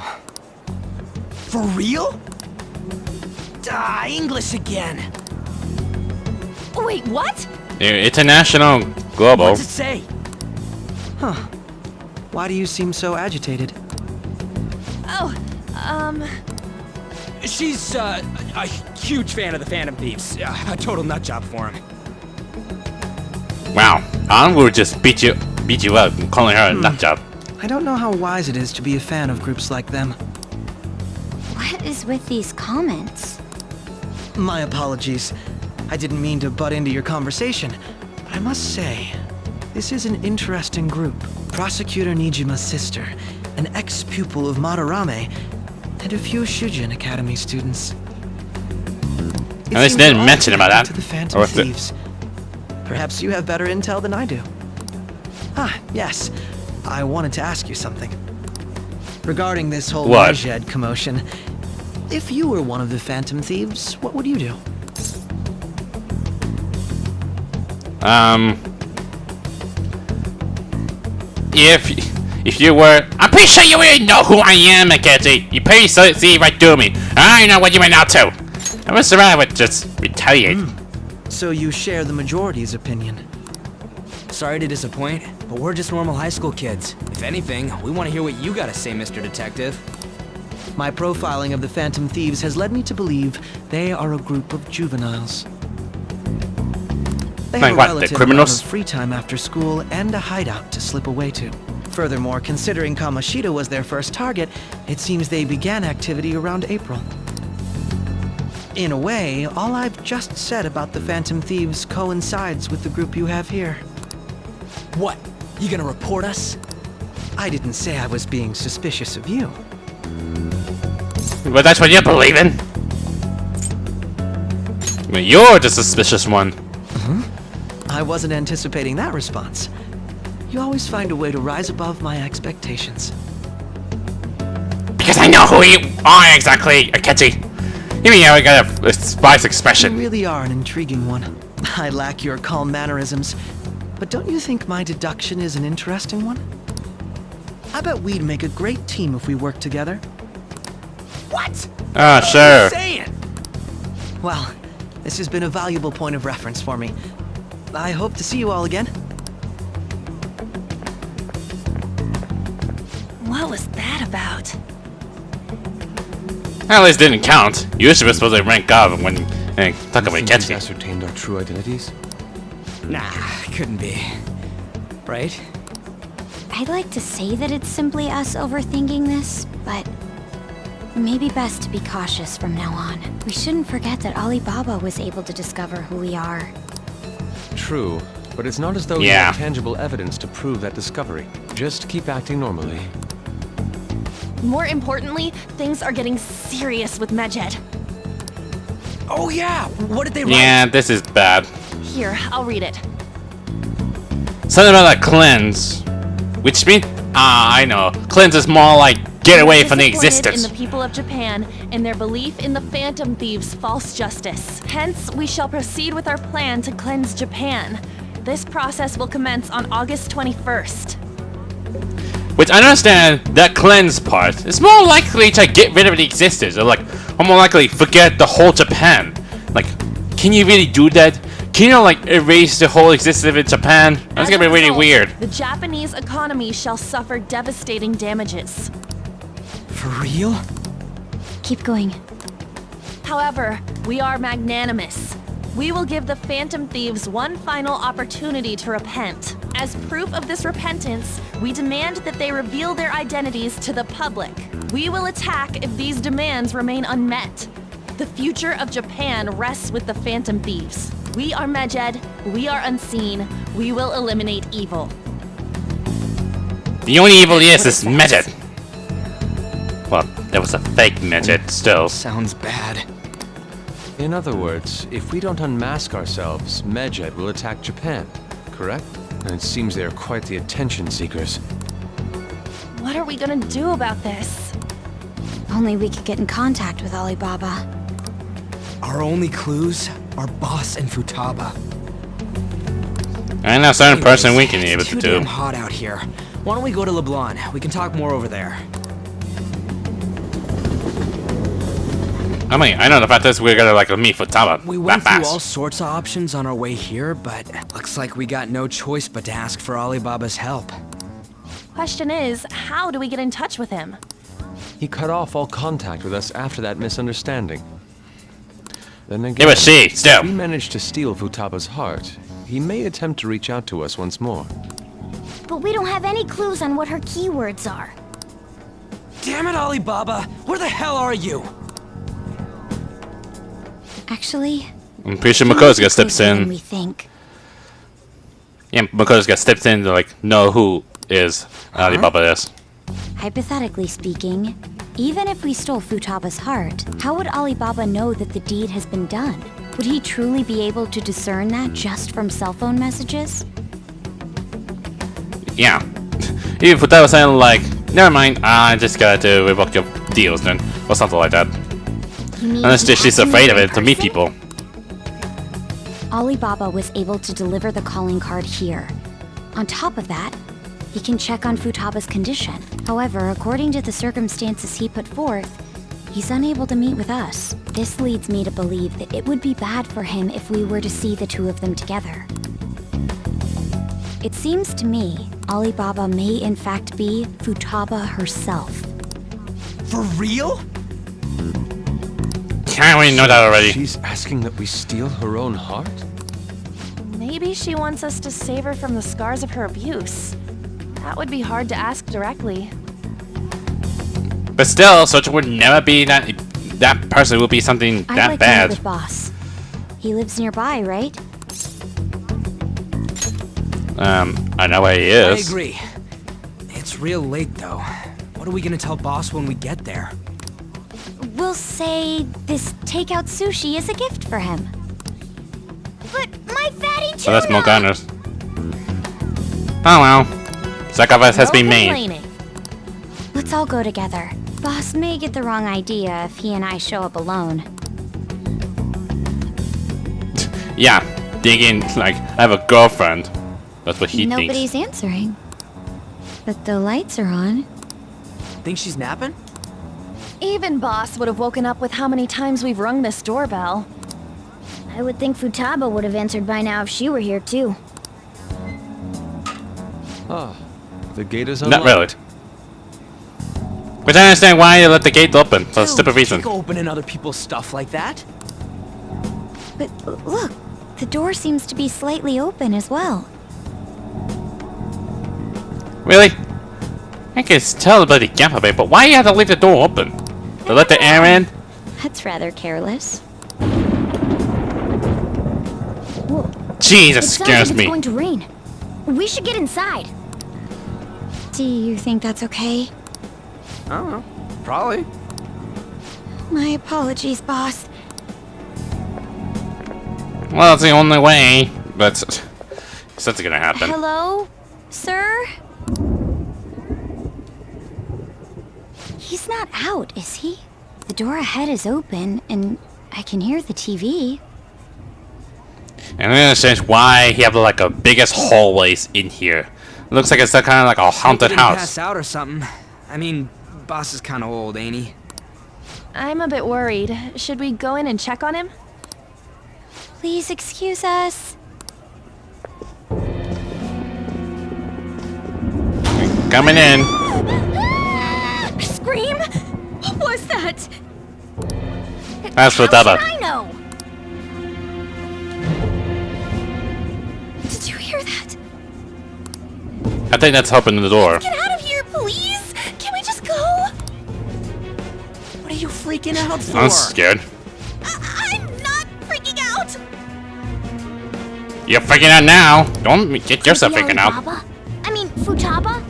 For real? English again. Wait, what? International, global. What's it say? Huh. Why do you seem so agitated? Oh, She's a huge fan of the Phantom Thieves. A total nutjob for him. Wow, I will just beat you up and calling her a nutjob. I don't know how wise it is to be a fan of groups like them. What is with these comments? My apologies. I didn't mean to butt into your conversation, but I must say, this is an interesting group. Prosecutor Nijima's sister, an ex-pupil of Madarame, and a few Shujin Academy students. At least they didn't mention about that. To the Phantom Or if the- Thieves. Perhaps you have better intel than I do. Yes. I wanted to ask you something. Regarding this whole What? Medjed commotion, if you were one of the Phantom Thieves, what would you do? If you were, I'm pretty sure you already know who I am, Akechi. You pretty see right through me. I know what you went out to. I was surrounded with just retaliate. So you share the majority's opinion. Sorry to disappoint, but we're just normal high school kids. If anything, we want to hear what you gotta say, Mr. Detective. My profiling of the Phantom Thieves has led me to believe they are a group of juveniles. They Like have a what, the relative criminals? amount of free time after school and a hideout to slip away to. Furthermore, considering Kamoshida was their first target, it seems they began activity around April. In a way, all I've just said about the Phantom Thieves coincides with the group you have here. What? You gonna report us? I didn't say I was being suspicious of you. But that's what you believe in. I mean, you're the suspicious one. I wasn't anticipating that response. You always find a way to rise above my expectations. Because I know who you are exactly, Akechi. Even though I got a spice You expression. really are an intriguing one. I lack your calm mannerisms, but don't you think my deduction is an interesting one? I bet we'd make a great team if we worked together. What? Ah, sure. Saying? Well, this has been a valuable point of reference for me. I hope to see you all again. What was that about? At least didn't count. Usually we're supposed to rank up when talk about Think he's Akechi. ascertained our true identities? Nah, couldn't be. Right? I'd like to say that it's simply us overthinking this, but maybe best to be cautious from now on. We shouldn't forget that Alibaba was able to discover who we are. True, but it's not as though we Yeah. have tangible evidence to prove that discovery. Just keep acting normally. More importantly, things are getting serious with Medjed. Oh yeah, what did they write? Yeah, this is bad. Here, I'll read it. Something about a cleanse. Which means, I know. Cleanse is more like get away from the Disappointed existence. in the people of Japan in their belief in the Phantom Thieves' false justice. Hence, we shall proceed with our plan to cleanse Japan. This process will commence on August 21st. Which I understand that cleanse part. It's more likely to get rid of the existence, or like, or more likely forget the whole Japan. Like, can you really do that? Can you like erase the whole existence of Japan? That's As gonna be a really result, weird. The Japanese economy shall suffer devastating damages. For real? Keep going. However, we are magnanimous. We will give the Phantom Thieves one final opportunity to repent. As proof of this repentance, we demand that they reveal their identities to the public. We will attack if these demands remain unmet. The future of Japan rests with the Phantom Thieves. We are Medjed, we are unseen, we will eliminate evil. The only evil is Medjed. Well, that was a fake Medjed, still. Sounds bad. In other words, if we don't unmask ourselves, Medjed will attack Japan, correct? And it seems they are quite the attention seekers. What are we gonna do about this? Only we could get in contact with Alibaba. Our only clues are Boss and Futaba. And a certain person we Anyways, can be able it's to too do. damn hot out here. Why don't we go to LeBlanc? We can talk more over there. I mean, I know the fact is we're gonna like meet Futaba We that went through all fast. sorts of options on our way here, but looks like we got no choice but to ask for Alibaba's help. Question is, how do we get in touch with him? He cut off all contact with us after that misunderstanding. Then again, Yeah, but she, still. if we managed to steal Futaba's heart, he may attempt to reach out to us once more. But we don't have any clues on what her keywords are. Damn it, Alibaba! Where the hell are you? Actually, I'm pretty sure she might Makoto's be gonna steps closer than in. we think. Yeah, Makoto's gonna steps in to like know who is Alibaba is. Hypothetically speaking, even if we stole Futaba's heart, how would Alibaba know that the deed has been done? Would he truly be able to discern that just from cell phone messages? Yeah. Even Futaba saying like, never mind, I just gotta revoke your deals then, or something like that. You mean Unless he she's has to afraid meet of in it to meet person? people. Alibaba was able to deliver the calling card here. On top of that, he can check on Futaba's condition. However, according to the circumstances he put forth, he's unable to meet with us. This leads me to believe that it would be bad for him if we were to see the two of them together. It seems to me Alibaba may in fact be Futaba herself. For real? Can't we know that already? She's asking that we steal her own heart? Maybe she wants us to save her from the scars of her abuse. That would be hard to ask directly. But still, such would never be that that person will be something I'd that like to meet bad. with Boss. He lives nearby, right? I know where he I is. agree. It's real late, though. What are we gonna tell Boss when we get there? We'll say this takeout sushi is a gift for him. But my fatty tuna! So that's more gunners. Oh well. Sacrifice has been made. complaining. Let's all go together. Boss may get the wrong idea if he and I show up alone. Yeah, thinking like I have a girlfriend. That's what he Nobody's thinks. answering. But the lights are on. Think she's napping? Even Boss would have woken up with how many times we've rung this doorbell. I would think Futaba would have answered by now if she were here too. Ah, the gate is Not unlocked. really. Which I understand why you let the gate open. For a Dude, stupid you reason. can't go opening other people's stuff like that. But look, the door seems to be slightly open as well. Really? I can tell about the gap a bit, but why you have to leave the door open? To let the air in? That's rather careless. Jesus, It sounds scares like it's me. going to rain. We should get inside. Do you think that's okay? I don't know. Probably. My apologies, boss. Well, it's the only way. But that's gonna happen. Hello, sir? He's not out, is he? The door ahead is open, and I can hear the TV. And I don't understand why he have like a biggest hallways in here. It looks like it's kind of like a haunted Didn't house. pass out or something. I mean, Boss is kind of old, ain't he? I'm a bit worried. Should we go in and check on him? Please excuse us. Coming in. Scream? What was that? That's How Futaba. should I know? Did you hear that? I think that's opening the door. Get out of here, please! Can we just go? What are you freaking out for? I'm scared. I'm not freaking out! You're freaking out now. Don't get yourself The freaking out. Alibaba? I mean, Futaba?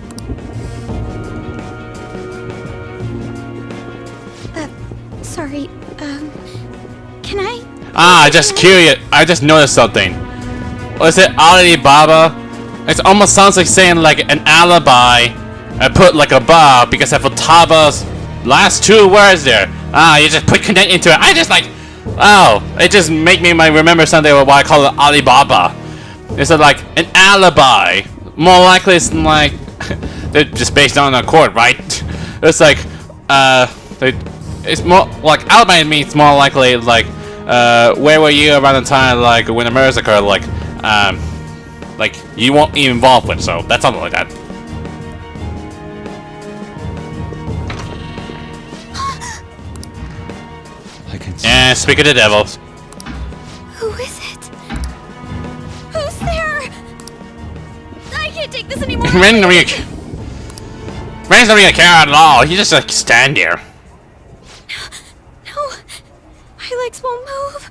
Sorry, can I? Ah, I just curious. I just noticed something. Was it Alibaba? It almost sounds like saying like an alibi. I put like a bar because I Futaba's last two words there. Ah, you just put connect into it. I just like, oh, it just make me remember something about why I call it Alibaba. It's like an alibi. More likely, it's like they're just based on a court, right? It's like, it's more like alibi means more likely like, where were you around the time like when the murders occurred? Like you won't be involved with, so that's something like that. I can see. And speak of the devil. Who is it? Who's there? I can't take this anymore! Ren's not really care at all. He just like stand there. No, my legs won't move.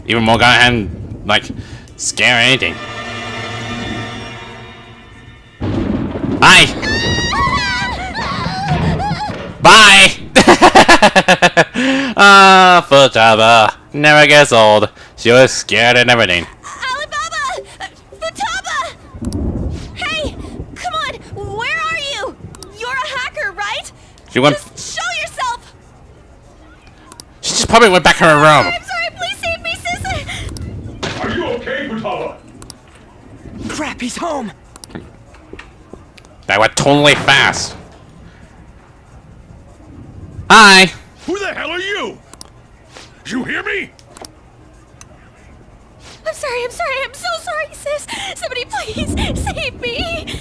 Even more guy hadn't like scare anything. Bye. Bye. Ah, Futaba never gets old. She was scared and everything. Alibaba! Futaba! Hey! Come on! Where are you? You're a hacker, right? She went. Just show yourself! She just probably went back to her room. I'm sorry, please save me, sis! Are you okay, Futaba? Crap, he's home! That went totally fast. Hi. Who the hell are you? You hear me? I'm so sorry, sis! Somebody please save me!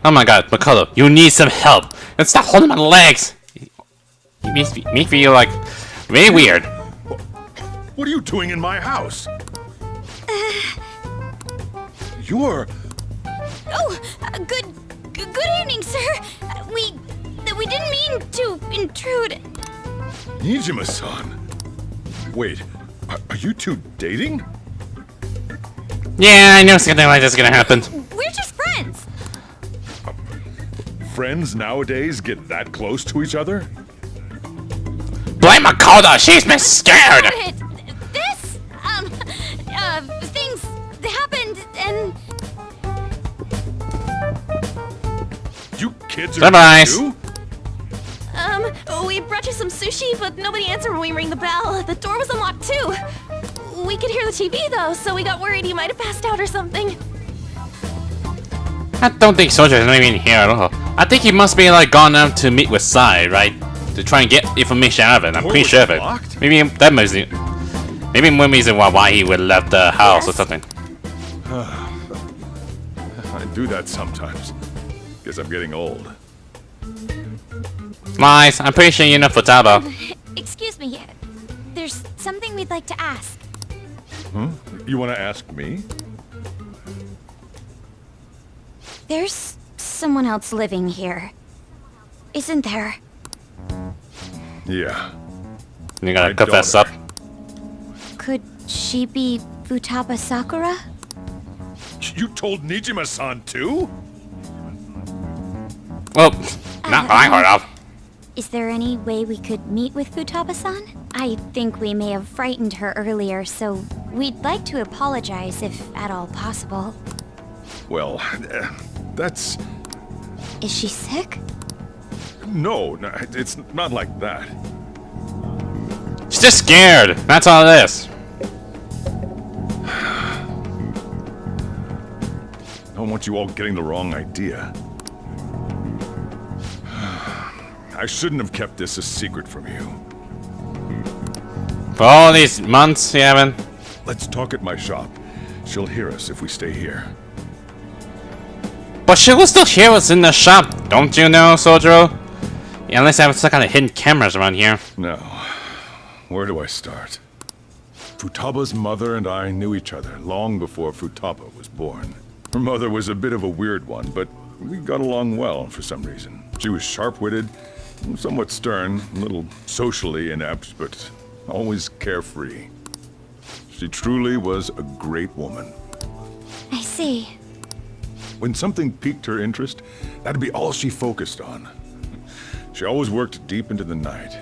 Oh my god, McCullough, you need some help. And stop holding my legs. You make me feel like really weird. What are you doing in my house? You're... Oh, good evening, sir. We We didn't mean to intrude. Nijima-san. Wait, are you two dating? Yeah, I knew something like this is gonna happen. We're just friends. Friends nowadays get that close to each other? Blame Makoto, she's been scared! This, things happened and... You kids are Surprise. new? We brought you some sushi, but nobody answered when we rang the bell. The door was unlocked too. We could hear the TV though, so we got worried you might have passed out or something. I don't think Soldier is not even here at all. I think he must be like gone out to meet with Sai, right? To try and get information out of it. I'm pretty sure of it. Locked? Maybe that was it. Maybe one reason why he would have left the house or something. I do that sometimes. Guess I'm getting old. Lies, I'm pretty sure you know Futaba. Excuse me, there's something we'd like to ask. You want to ask me? There's someone else living here. Isn't there? Yeah. You gotta My confess daughter. up. Could she be Futaba Sakura? You told Nijima-san too? Well, not I heard of. Is there any way we could meet with Futaba-san? I think we may have frightened her earlier, so we'd like to apologize if at all possible. Well, that's... Is she sick? No, it's not like that. She's just scared. That's all it is. I don't want you all getting the wrong idea. I shouldn't have kept this a secret from you. For all these months you haven't. Let's talk at my shop. She'll hear us if we stay here. But she will still hear us in the shop, don't you know, Sojiro? Yeah, unless I have some kind of hidden cameras around here. Now, where do I start? Futaba's mother and I knew each other long before Futaba was born. Her mother was a bit of a weird one, but we got along well for some reason. She was sharp-witted, somewhat stern, a little socially inept, but always carefree. She truly was a great woman. I see. When something piqued her interest, that'd be all she focused on. She always worked deep into the night.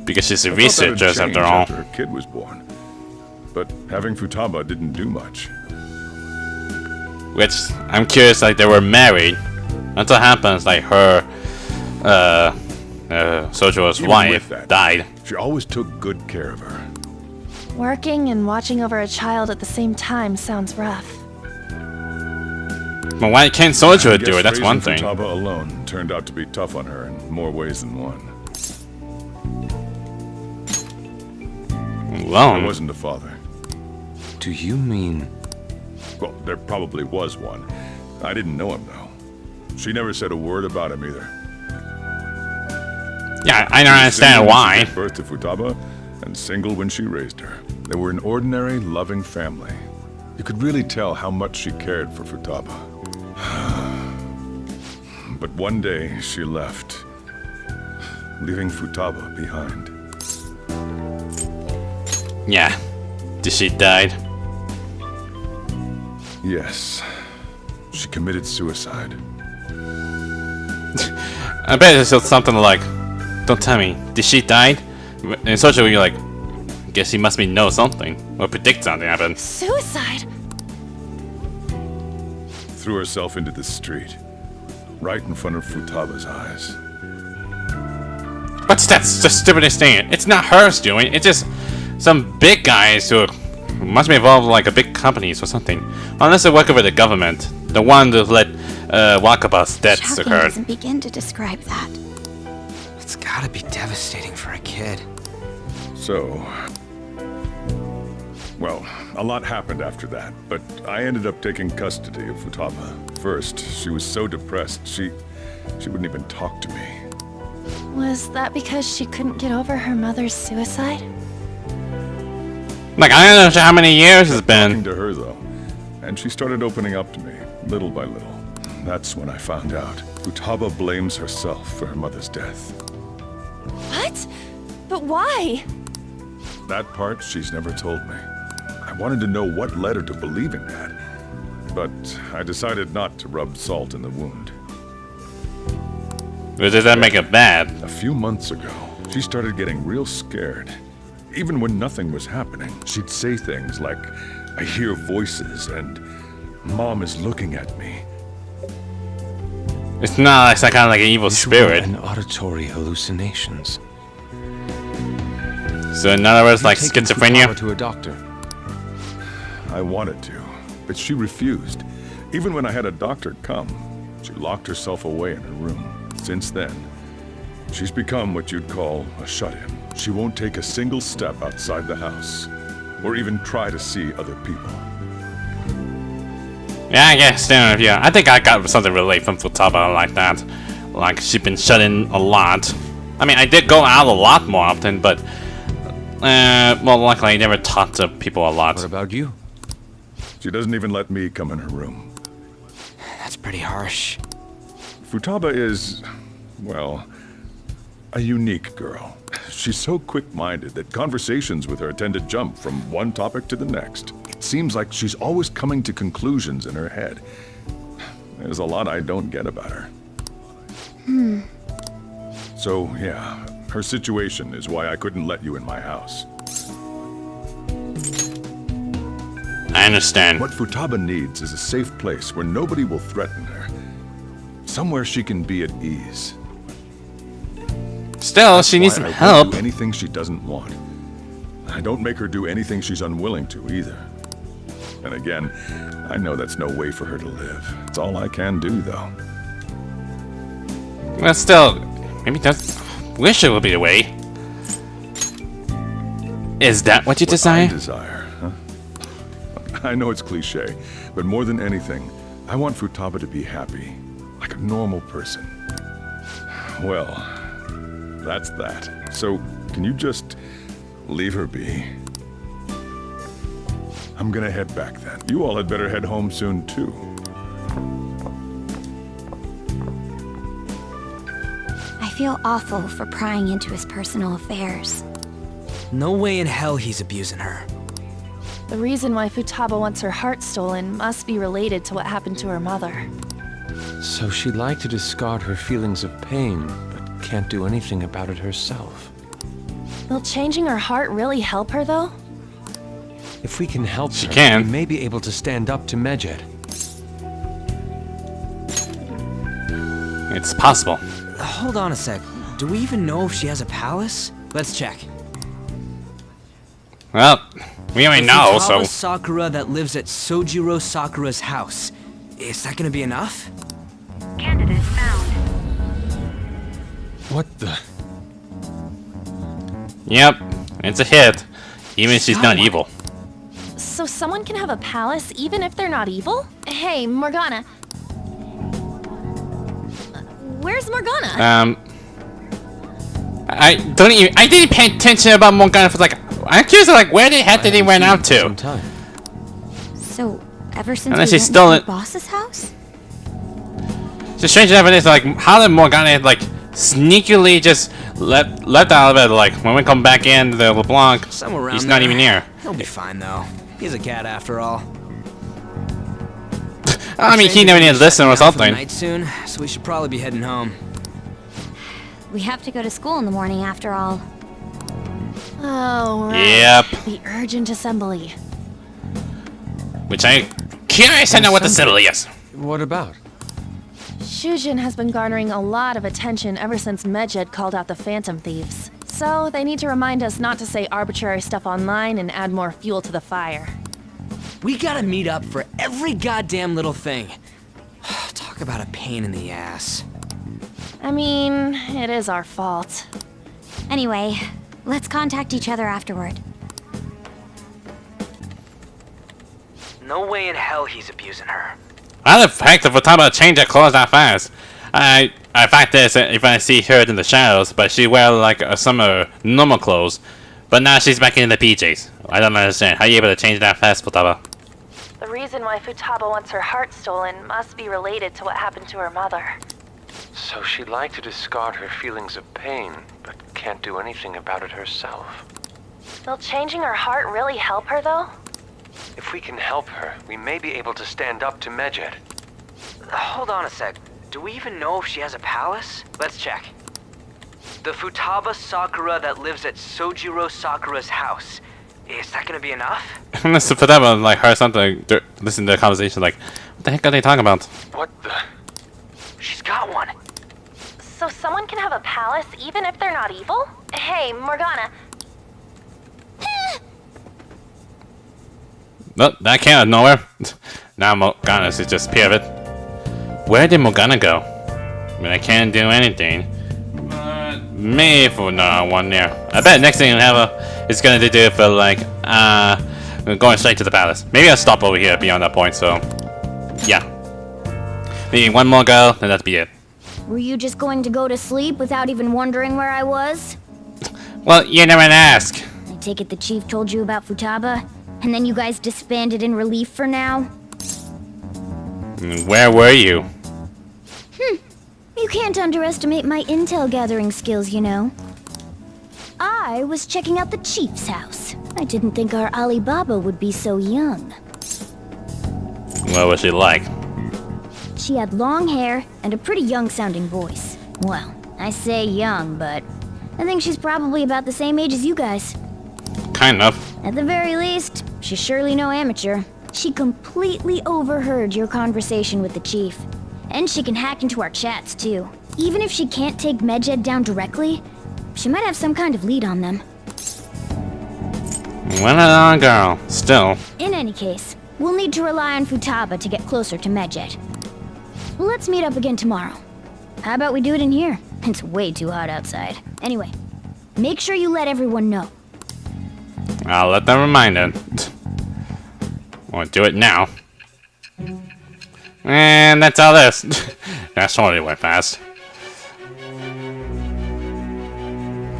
Because she's a I thought that'd researcher change after all. after her kid was born. But having Futaba didn't do much. Which, I'm curious, like, they were married. Until it happens, like, her, Sojiro's Even wife with that, died. She always took good care of her. Working and watching over a child at the same time sounds rough. But why can't I Sojiro guess do it? That's raising one thing. Futaba alone turned out to be tough on her in more ways than one. I Alone? wasn't a father. Do you mean... Well, there probably was one. I didn't know him, though. She never said a word about him either. Yeah, I don't She was understand single when she why. gave birth to Futaba, and single when she raised her. They were an ordinary, loving family. You could really tell how much she cared for Futaba. But one day, she left, leaving Futaba behind. Yeah. Did she died? Yes. She committed suicide. I bet it's just something like, don't tell me, did she die? And Sojiro, you're like, guess he must be know something, or predict something happened. Suicide? Threw herself into the street, right in front of Futaba's eyes. But that's the stupidest thing. It's not her doing. It's just some big guys who must be involved with like a big companies or something. Unless they work over the government, the one that let Wakaba's deaths Shocking occur. doesn't begin to describe that. It's gotta be devastating for a kid. So, well, a lot happened after that, but I ended up taking custody of Futaba. First, she was so depressed, she wouldn't even talk to me. Was that because she couldn't get over her mother's suicide? Like, I don't know how many years it's Talking been. to her, though, and she started opening up to me, little by little. that's when I found out. Futaba blames herself for her mother's death. What? But why? That part she's never told me. I wanted to know what led her to believing that. But I decided not to rub salt in the wound. But does that make it bad? A few months ago, she started getting real scared. Even when nothing was happening, she'd say things like, "I hear voices," and "Mom is looking at me." It's not like some kind of like an evil spirit. And auditory hallucinations. So in other words, like You've taken schizophrenia. Futaba to a doctor. I wanted to, but she refused. Even when I had a doctor come, she locked herself away in her room. Since then, she's become what you'd call a shut-in. She won't take a single step outside the house, or even try to see other people. Yeah, I guess. Yeah, I think I got something related from Futaba like that. Like she's been shut in a lot. I mean, I did go out a lot more often, but well, luckily I never talked to people a lot. What about you? She doesn't even let me come in her room. That's pretty harsh. Futaba is, well, a unique girl. She's so quick-minded that conversations with her tend to jump from one topic to the next. It seems like she's always coming to conclusions in her head. There's a lot I don't get about her. So, yeah, her situation is why I couldn't let you in my house. I understand. What Futaba needs is a safe place where nobody will threaten her. Somewhere she can be at ease. Still, she needs some Why I help. won't do anything she doesn't want. I don't make her do anything she's unwilling to either. And again, I know that's no way for her to live. It's all I can do, though. Well, still, maybe that's. Wish it would be the way. Is that what you What desire? I desire, huh? I know it's cliche, but more than anything, I want Futaba to be happy, like a normal person. Well, that's that. So, can you just leave her be? I'm gonna head back then. You all had better head home soon, too. I feel awful for prying into his personal affairs. No way in hell he's abusing her. The reason why Futaba wants her heart stolen must be related to what happened to her mother. So she'd like to discard her feelings of pain, but can't do anything about it herself. Will changing her heart really help her, though? If we can help She her, can. we may be able to stand up to Medjed. It's possible. Hold on a sec. Do we even know if she has a palace? Let's check. Well, we already know, so. Futaba Sakura that lives at Sojiro Sakura's house. Is that gonna be enough? Candidate found. What the? Yep, it's a hit. Even if she's not Someone. evil. So someone can have a palace even if they're not evil? Hey, Morgana. Where's Morgana? I didn't pay attention about Morgana for like. I'm curious, like, where the heck did he went out to? Sometime. So, ever since Unless we she's went still to in- the boss's house? It's strange enough, it is like, how did Morgana like sneakily just left out of it? Like when we come back in, the LeBlanc, Somewhere around he's not there. even here. He'll be fine though. He's a cat after all. I mean, he Train's never gonna need be to listen or shutting down for the something. night soon, so we should probably be heading home. We have to go to school in the morning after all. Oh, right. Yep. The urgent assembly. Which I curious to know what the symbol is. What about? Shujin has been garnering a lot of attention ever since Medjed called out the Phantom Thieves. So they need to remind us not to say arbitrary stuff online and add more fuel to the fire. We gotta meet up for every goddamn little thing. Talk about a pain in the ass. I mean, it is our fault. Anyway, let's contact each other afterward. No way in hell he's abusing her. How the heck did Futaba change her clothes that fast? Fact is, if I see her in the shadows, but she wear like some normal clothes, but now she's back in the PJs. I don't understand. How are you able to change that fast, Futaba? The reason why Futaba wants her heart stolen must be related to what happened to her mother. So she'd like to discard her feelings of pain, but can't do anything about it herself. Will changing her heart really help her, though? If we can help her, we may be able to stand up to Medjed. Hold on a sec. Do we even know if she has a palace? Let's check. The Futaba Sakura that lives at Sojiro Sakura's house. Is that gonna be enough? Unless Futaba like heard something, listen to the conversation, like, what the heck are they talking about? What the? She's got one. So someone can have a palace even if they're not evil? Hey, Morgana. No, that came out of nowhere. Now Morgana's just appeared of it. Where did Morgana go? I mean, I can't do anything. Maybe for no one there. I bet next thing is gonna do for like going straight to the palace. Maybe I'll stop over here beyond that point. So yeah, maybe one more go, then that'll be it. Were you just going to go to sleep without even wondering where I was? Well, you never ask. I take it the chief told you about Futaba, and then you guys disbanded in relief for now? Where were you? You can't underestimate my intel gathering skills, you know. I was checking out the chief's house. I didn't think our Alibaba would be so young. What was she like? She had long hair and a pretty young-sounding voice. Well, I say young, but I think she's probably about the same age as you guys. Kind of. At the very least, she's surely no amateur. She completely overheard your conversation with the chief. And she can hack into our chats, too. Even if she can't take Medjed down directly, she might have some kind of lead on them. Well, on girl. Still. In any case, we'll need to rely on Futaba to get closer to Medjed. Let's meet up again tomorrow. How about we do it in here? It's way too hot outside. Anyway, make sure you let everyone know. I'll let them remind it. I'll do it now. And that's all this. That's totally went fast.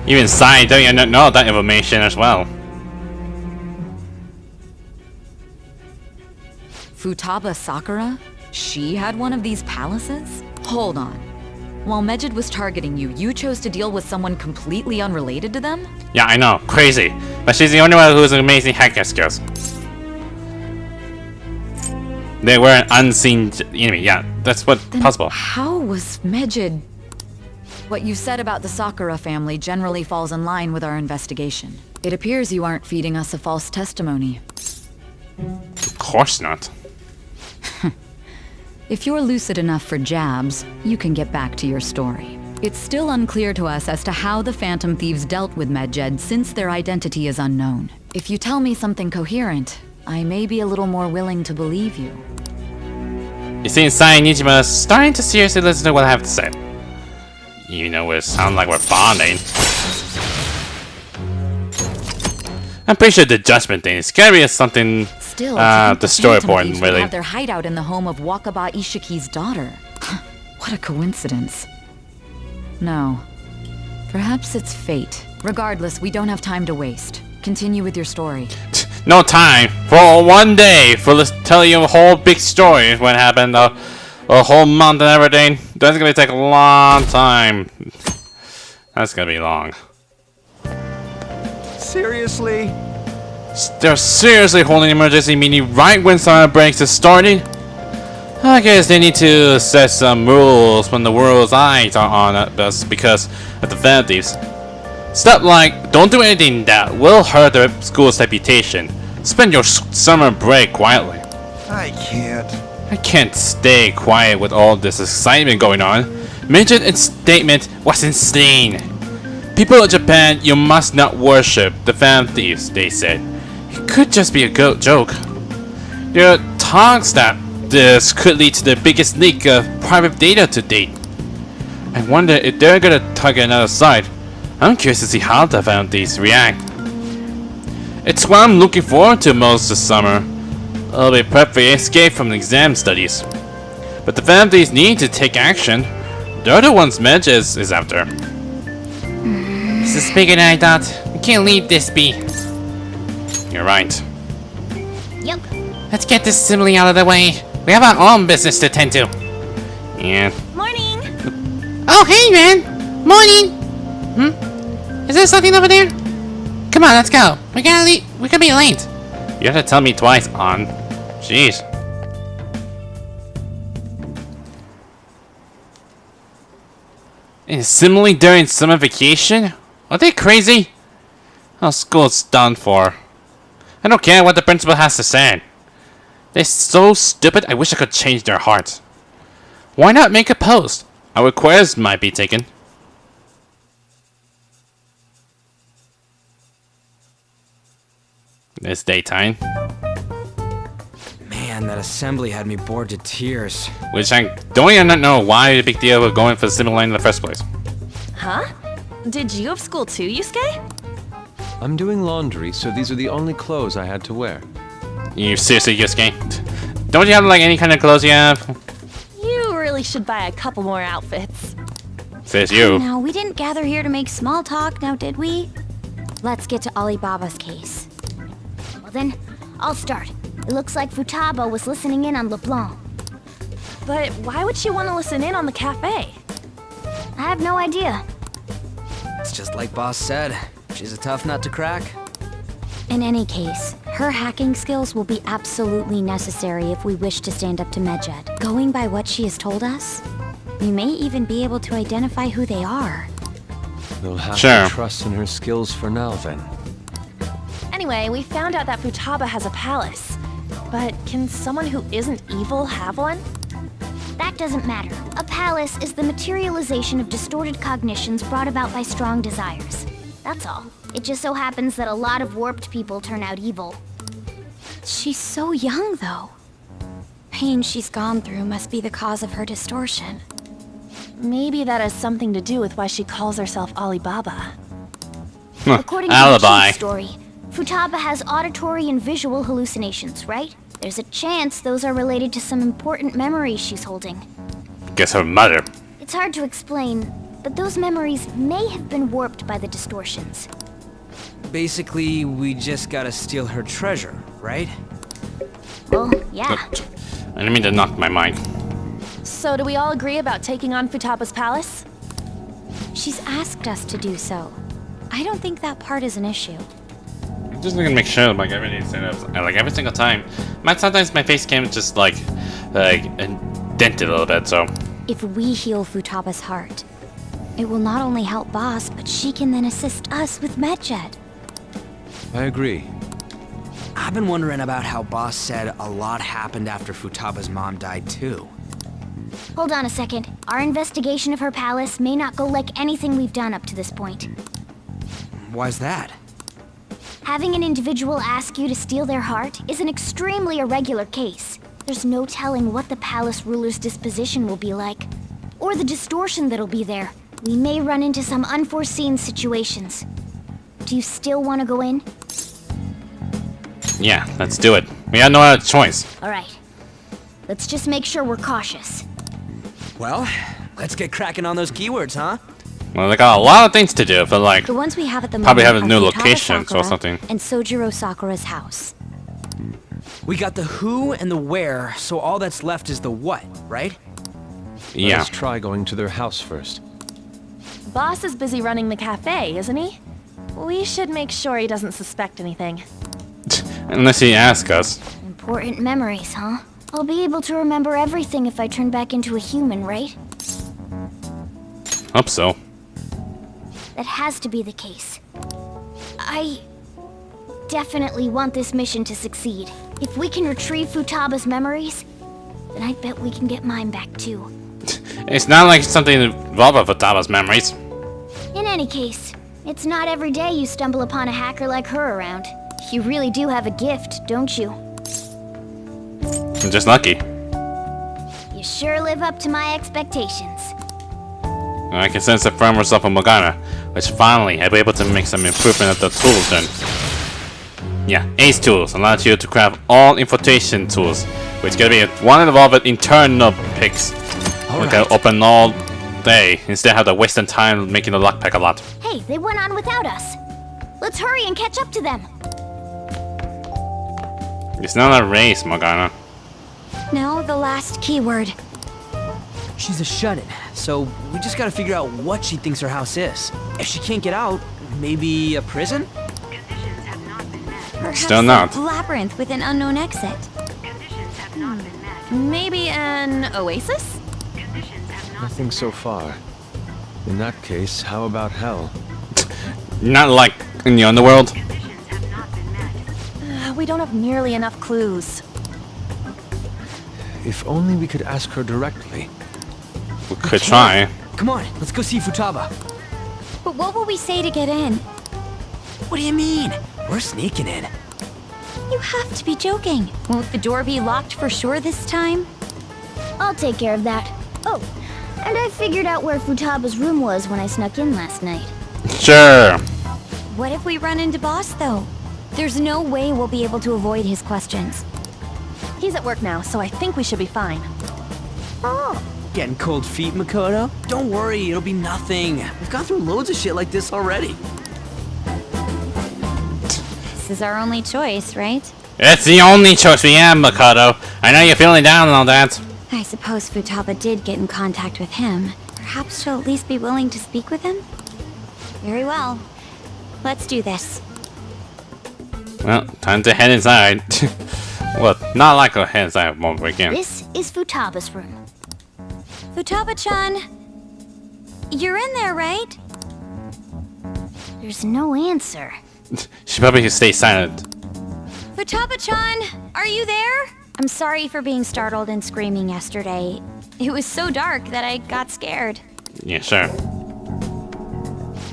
Even Sai don't know that information as well. Futaba Sakura? She had one of these palaces? Hold on. While Medjed was targeting you, you chose to deal with someone completely unrelated to them? Yeah, I know. Crazy. But she's the only one who has amazing hacking skills. They were an unseen enemy. Yeah, that's what Then possible. How was Medjed? What you said about the Sakura family generally falls in line with our investigation. It appears you aren't feeding us a false testimony. Of course not. If you're lucid enough for jabs, you can get back to your story. It's still unclear to us as to how the Phantom Thieves dealt with Medjed since their identity is unknown. If you tell me something coherent, I may be a little more willing to believe you. You see, Sai and Nijima starting to seriously listen to what I have to say. Even though it sounds like we're bonding. I'm pretty sure the judgment thing is gonna be something. Still, the story point really. Have their hideout in the home of Wakaba Ishiki's daughter. What a coincidence. No. Perhaps it's fate. Regardless, we don't have time to waste. Continue with your story. No time for one day for this tell you a whole big story of what happened a whole month and everything. That's gonna take a long time. That's gonna be long. Seriously? They're seriously holding an emergency meeting right when summer breaks is starting? I guess they need to set some rules when the world's eyes are on us because of the Phantom Thieves. Stuff like, don't do anything that will hurt the school's reputation. Spend your summer break quietly. I can't stay quiet with all this excitement going on. Midget's statement was insane. People of Japan, you must not worship the Phantom Thieves, they said. It could just be a joke. There are talks that this could lead to the biggest leak of private data to date. I wonder if they're gonna target another side. I'm curious to see how the Phantom Thieves react. It's what I'm looking forward to most this summer. It'll be a perfect escape from the exam studies. But the Phantom Thieves need to take action. They're the ones Medj is after. This is bigger than I thought. We can't leave this be. You're right. Yep. Let's get this simile out of the way. We have our own business to tend to. Yeah. Morning! Oh, hey, man. Morning. Is there something over there? Come on, let's go. We gotta leave. We could be late. You have to tell me twice, on. Jeez. Is simile during summer vacation? Are they crazy? Oh, school's done for. I don't care what the principal has to say. They're so stupid, I wish I could change their hearts. Why not make a post? Our quiz might be taken. It's daytime. Man, that assembly had me bored to tears. Which I don't even know why the big deal of going for the simile in the first place. Huh? Did you have school too, Yusuke? I'm doing laundry, so these are the only clothes I had to wear. You seriously, Yusuke? Don't you have like any kind of clothes you have? You really should buy a couple more outfits. Says you. Now, we didn't gather here to make small talk, now did we? Let's get to Alibaba's case. Well then, I'll start. It looks like Futaba was listening in on LeBlanc. But why would she want to listen in on the cafe? I have no idea. It's just like Boss said. She's a tough nut to crack. In any case, her hacking skills will be absolutely necessary if we wish to stand up to Medjed. Going by what she has told us, we may even be able to identify who they are. We'll have Sure. to trust in her skills for now, then. Anyway, we found out that Futaba has a palace. But can someone who isn't evil have one? That doesn't matter. A palace is the materialization of distorted cognitions brought about by strong desires. That's all. It just so happens that a lot of warped people turn out evil. She's so young, though. Pain she's gone through must be the cause of her distortion. Maybe that has something to do with why she calls herself Alibaba. According to the Alibi. chief's story, Futaba has auditory and visual hallucinations, right? There's a chance those are related to some important memories she's holding. Guess her mother. It's hard to explain, but those memories may have been warped by the distortions. Basically, we just gotta steal her treasure, right? Well, yeah. I didn't mean to knock my mic. So do we all agree about taking on Futaba's palace? She's asked us to do so. I don't think that part is an issue. I'm just gonna make sure like everything's set up, like every single time. Sometimes my face cam just like dented a little bit, so. If we heal Futaba's heart, it will not only help Boss, but she can then assist us with Medjed. I agree. I've been wondering about how Boss said a lot happened after Futaba's mom died, too. Hold on a second. Our investigation of her palace may not go like anything we've done up to this point. Why's that? Having an individual ask you to steal their heart is an extremely irregular case. There's no telling what the palace ruler's disposition will be like, or the distortion that'll be there. We may run into some unforeseen situations. Do you still want to go in? Yeah, let's do it. We had no other choice. All right. Let's just make sure we're cautious. Well, let's get cracking on those keywords, huh? Well, they got a lot of things to do, but like, The ones we have at the Probably moment have a are new Futaba locations or Sakura something. and Sojiro Sakura's house. We got the who and the where, so all that's left is the what, right? yeah. Let's try going to their house first. Boss is busy running the cafe, isn't he? We should make sure he doesn't suspect anything. Unless he asks us. Important memories, huh? I'll be able to remember everything if I turn back into a human, right? Hope so. That has to be the case. I definitely want this mission to succeed. If we can retrieve Futaba's memories, then I bet we can get mine back too. It's not like something involved with Futaba's memories. In any case, it's not every day you stumble upon a hacker like her around. You really do have a gift, don't you? I'm just lucky. You sure live up to my expectations. I can sense the firm result of Morgana, which finally I'll be able to make some improvement of the tools then. Yeah, ACE tools allows you to craft all infiltration tools, which can be one involved internal picks. We can open all day instead of have to waste time making the lockpick a lot. Hey, they went on without us. Let's hurry and catch up to them. It's not a race, Morgana. Now the last keyword. She's a shut-in, so we just gotta figure out what she thinks her house is. If she can't get out, maybe a prison? Perhaps Still not. a labyrinth with an unknown exit. Maybe an oasis? Nothing so far. In that case, how about hell? Not like in the underworld. We don't have nearly enough clues. If only we could ask her directly. We could try. Come on, let's go see Futaba. But what will we say to get in? What do you mean? We're sneaking in. You have to be joking. Won't the door be locked for sure this time? I'll take care of that. Oh, and I figured out where Futaba's room was when I snuck in last night. Sure. What if we run into Boss, though? There's no way we'll be able to avoid his questions. He's at work now, so I think we should be fine. Oh. Getting cold feet, Makoto? Don't worry, it'll be nothing. We've gone through loads of shit like this already. This is our only choice, right? It's the only choice we have, Makoto. I know you're feeling down and all that. I suppose Futaba did get in contact with him. Perhaps she'll at least be willing to speak with him? Very well. Let's do this. Well, time to head inside. Well, not like a head inside won't break in. This is Futaba's room. Futaba-chan! You're in there, right? There's no answer. She probably should stay silent. Futaba-chan! Are you there? I'm sorry for being startled and screaming yesterday. It was so dark that I got scared. Yeah, sure.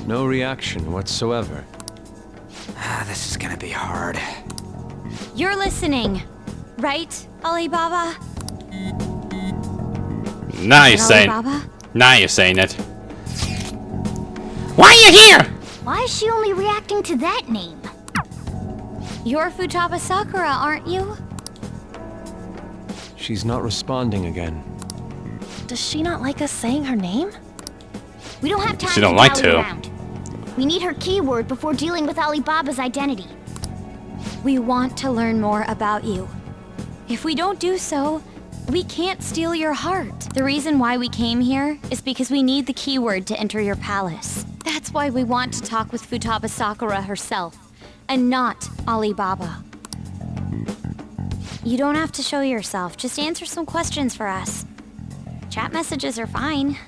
No reaction whatsoever. This is gonna be hard. You're listening, right, Alibaba? Now you're saying. Alibaba? Now you're saying it. Why are you here? Why is she only reacting to that name? You're Futaba Sakura, aren't you? She's not responding again. Does she not like us saying her name? We don't have time She don't to like dally to. around. We need her keyword before dealing with Alibaba's identity. We want to learn more about you. If we don't do so, we can't steal your heart. The reason why we came here is because we need the keyword to enter your palace. That's why we want to talk with Futaba Sakura herself, and not Alibaba. You don't have to show yourself, just answer some questions for us. Chat messages are fine.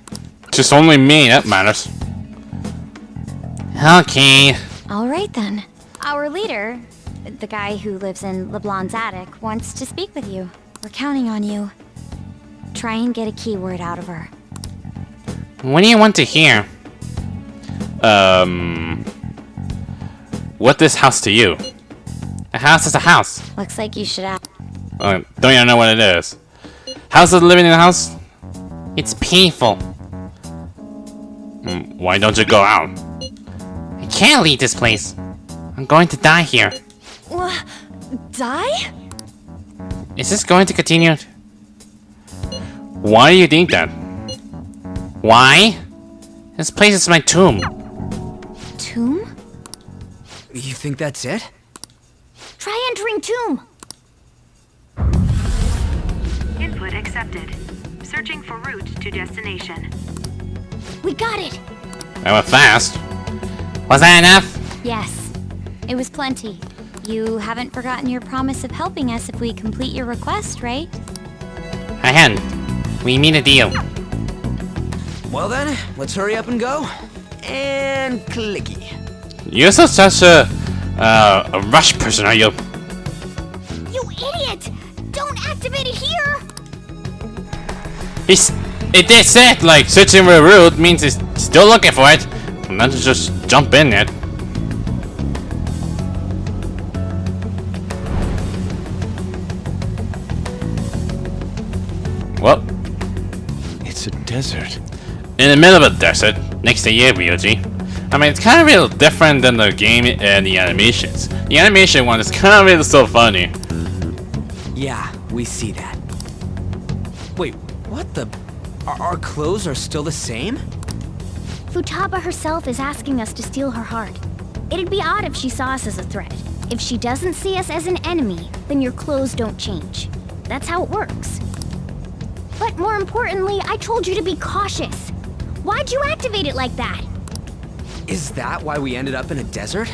Just only me, that matters. Okay. All right then. Our leader, the guy who lives in LeBlanc's attic, wants to speak with you. We're counting on you. Try and get a keyword out of her. What do you want to hear? What this house to you? A house is a house. Looks like you should ask. Don't even know what it is. How's it living in the house? It's painful. Why don't you go out? I can't leave this place. I'm going to die here. Die? Is this going to continue? Why do you think that? Why? This place is my tomb. Tomb? You think that's it? Try entering tomb. Input accepted. Searching for route to destination. We got it. I went fast. Was that enough? Yes. It was plenty. You haven't forgotten your promise of helping us if we complete your request, right? I hadn't. We made a deal. Well then, let's hurry up and go. And clicky. You're such a rush person, are you? You idiot! Don't activate it here. It did say like searching for a route means it's still looking for it. Not to just jump in it. Well, It's a desert. in the middle of a desert, next to you, Ryuji. I mean, it's kind of real different than the game and the animations. The animation one is kind of really so funny. Yeah, we see that. Wait, what the? Our clothes are still the same? Futaba herself is asking us to steal her heart. It'd be odd if she saw us as a threat. If she doesn't see us as an enemy, then your clothes don't change. That's how it works. But more importantly, I told you to be cautious. Why'd you activate it like that? Is that why we ended up in a desert?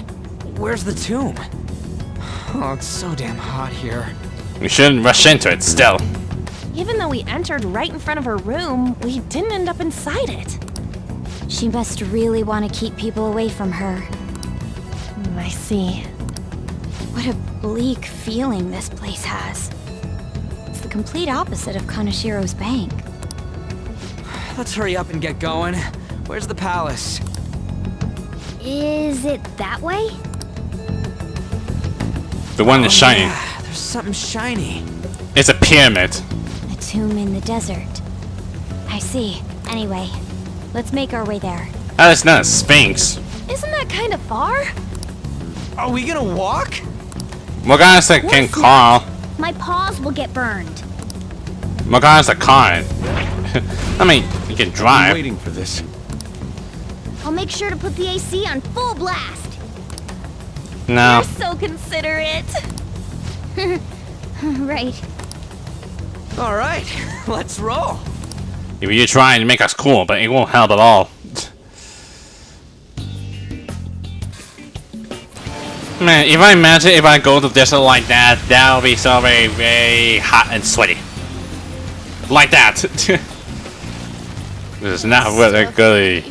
Where's the tomb? Oh, it's so damn hot here. We shouldn't rush into it still. Even though we entered right in front of her room, we didn't end up inside it. She must really want to keep people away from her. I see. What a bleak feeling this place has. It's the complete opposite of Kanashiro's bank. Let's hurry up and get going. Where's the palace? Is it that way? The one that's shining. Yeah, there's something shiny. It's a pyramid. A tomb in the desert. I see. Anyway, let's make our way there. Oh, it's not a sphinx. Isn't that kind of far? Are we gonna walk? Morgana's a can call. My paws will get burned. Morgana's a car. I mean, you can I'm drive. waiting for this. I'll make sure to put the AC on full blast. No. You're so considerate. Right. All right, let's roll. If you're trying to make us cool, but it won't help at all. Man, if I imagine if I go to the desert like that, that would be so very, very hot and sweaty. Like that. This is not really good.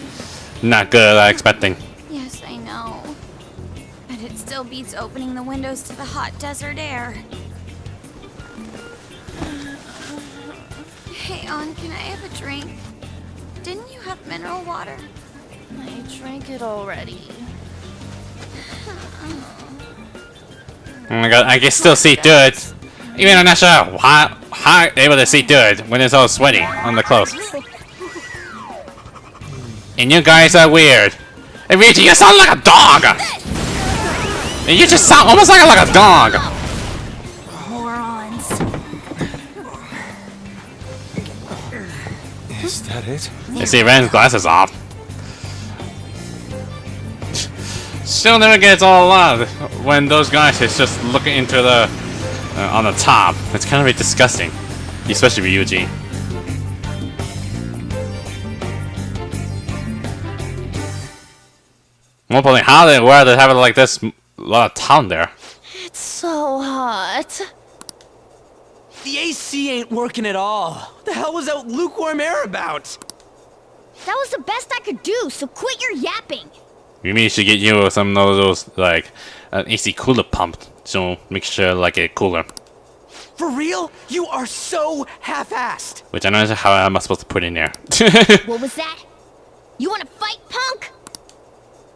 Not good. I'm expecting. Yes, I know. But it still beats opening the windows to the hot desert air. Hey, On, can I have a drink? Didn't you have mineral water? I drank it already. Oh my god, I can still see through it. Even I'm not sure how I'm able to see through it when it's all sweaty on the clothes. And you guys are weird. And Ryuji, you sound like a dog! And you just sound almost like a dog! Morons. Is that it? You see Ren's glasses off. Still never gets all love when those guys is just looking into the on the top. It's kind of disgusting, especially Ryuji. More importantly, how they were to have it like this, a lot of town there. It's so hot. The AC ain't working at all. What the hell was that lukewarm air about? That was the best I could do, so quit your yapping. We may should get you some of those like an AC cooler pump, so make sure like a cooler. For real? You are so half-assed. Which I don't know how am I supposed to put in there. What was that? You wanna fight, punk?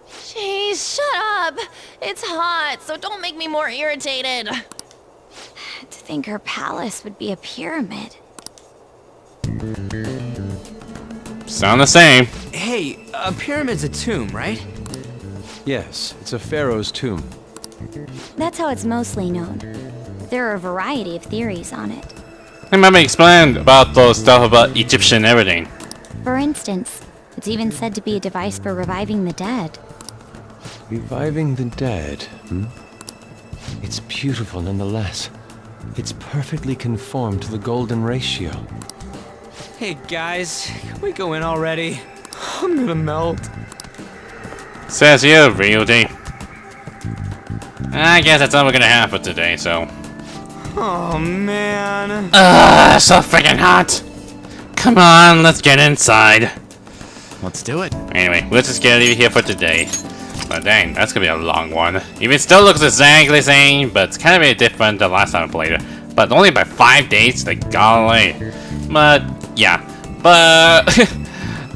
Jeez, shut up. It's hot, so don't make me more irritated. To think her palace would be a pyramid. Sound the same. Hey, a pyramid's a tomb, right? Yes, it's a pharaoh's tomb. That's how it's mostly known. There are a variety of theories on it. Remember explained about those stuff about Egyptian everything. For instance, it's even said to be a device for reviving the dead. Reviving the dead, hmm? It's beautiful nonetheless. It's perfectly conformed to the golden ratio. Hey guys, can we go in already? I'm gonna melt. Says you, Ryuji. I guess that's all we're gonna have for today, so. Oh man. So freaking hot! Come on, let's get inside. Let's do it. Anyway, we'll just get it here for today. But dang, that's gonna be a long one. Even it still looks exactly the same, but it's kind of very different than last time I played it. But only by 5 days, like golly. But yeah, but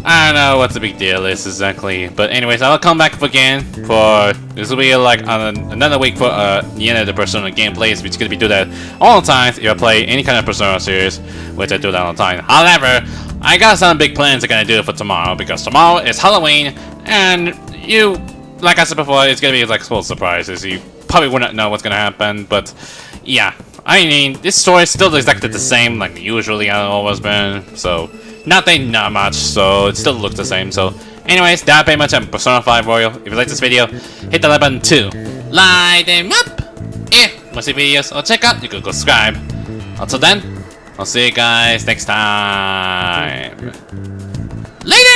I don't know what the big deal is exactly. But anyways, I'll come back again for this will be like another week for the end of the Persona gameplays. We're just gonna be doing that all the time if I play any kind of Persona series, which I do that all the time. However, I got some big plans I'm gonna do for tomorrow because tomorrow is Halloween, and you. Like I said before, it's gonna be like full surprises. You probably wouldn't know what's gonna happen, but yeah. I mean, this story is still exactly the same, like usually I've always been. So nothing, not much. So it still looks the same. So, anyways, that pretty much on Persona 5 Royal. If you like this video, hit the like button too. Light them up. want to see videos or check out, you can go subscribe. Until then, I'll see you guys next time. Laters!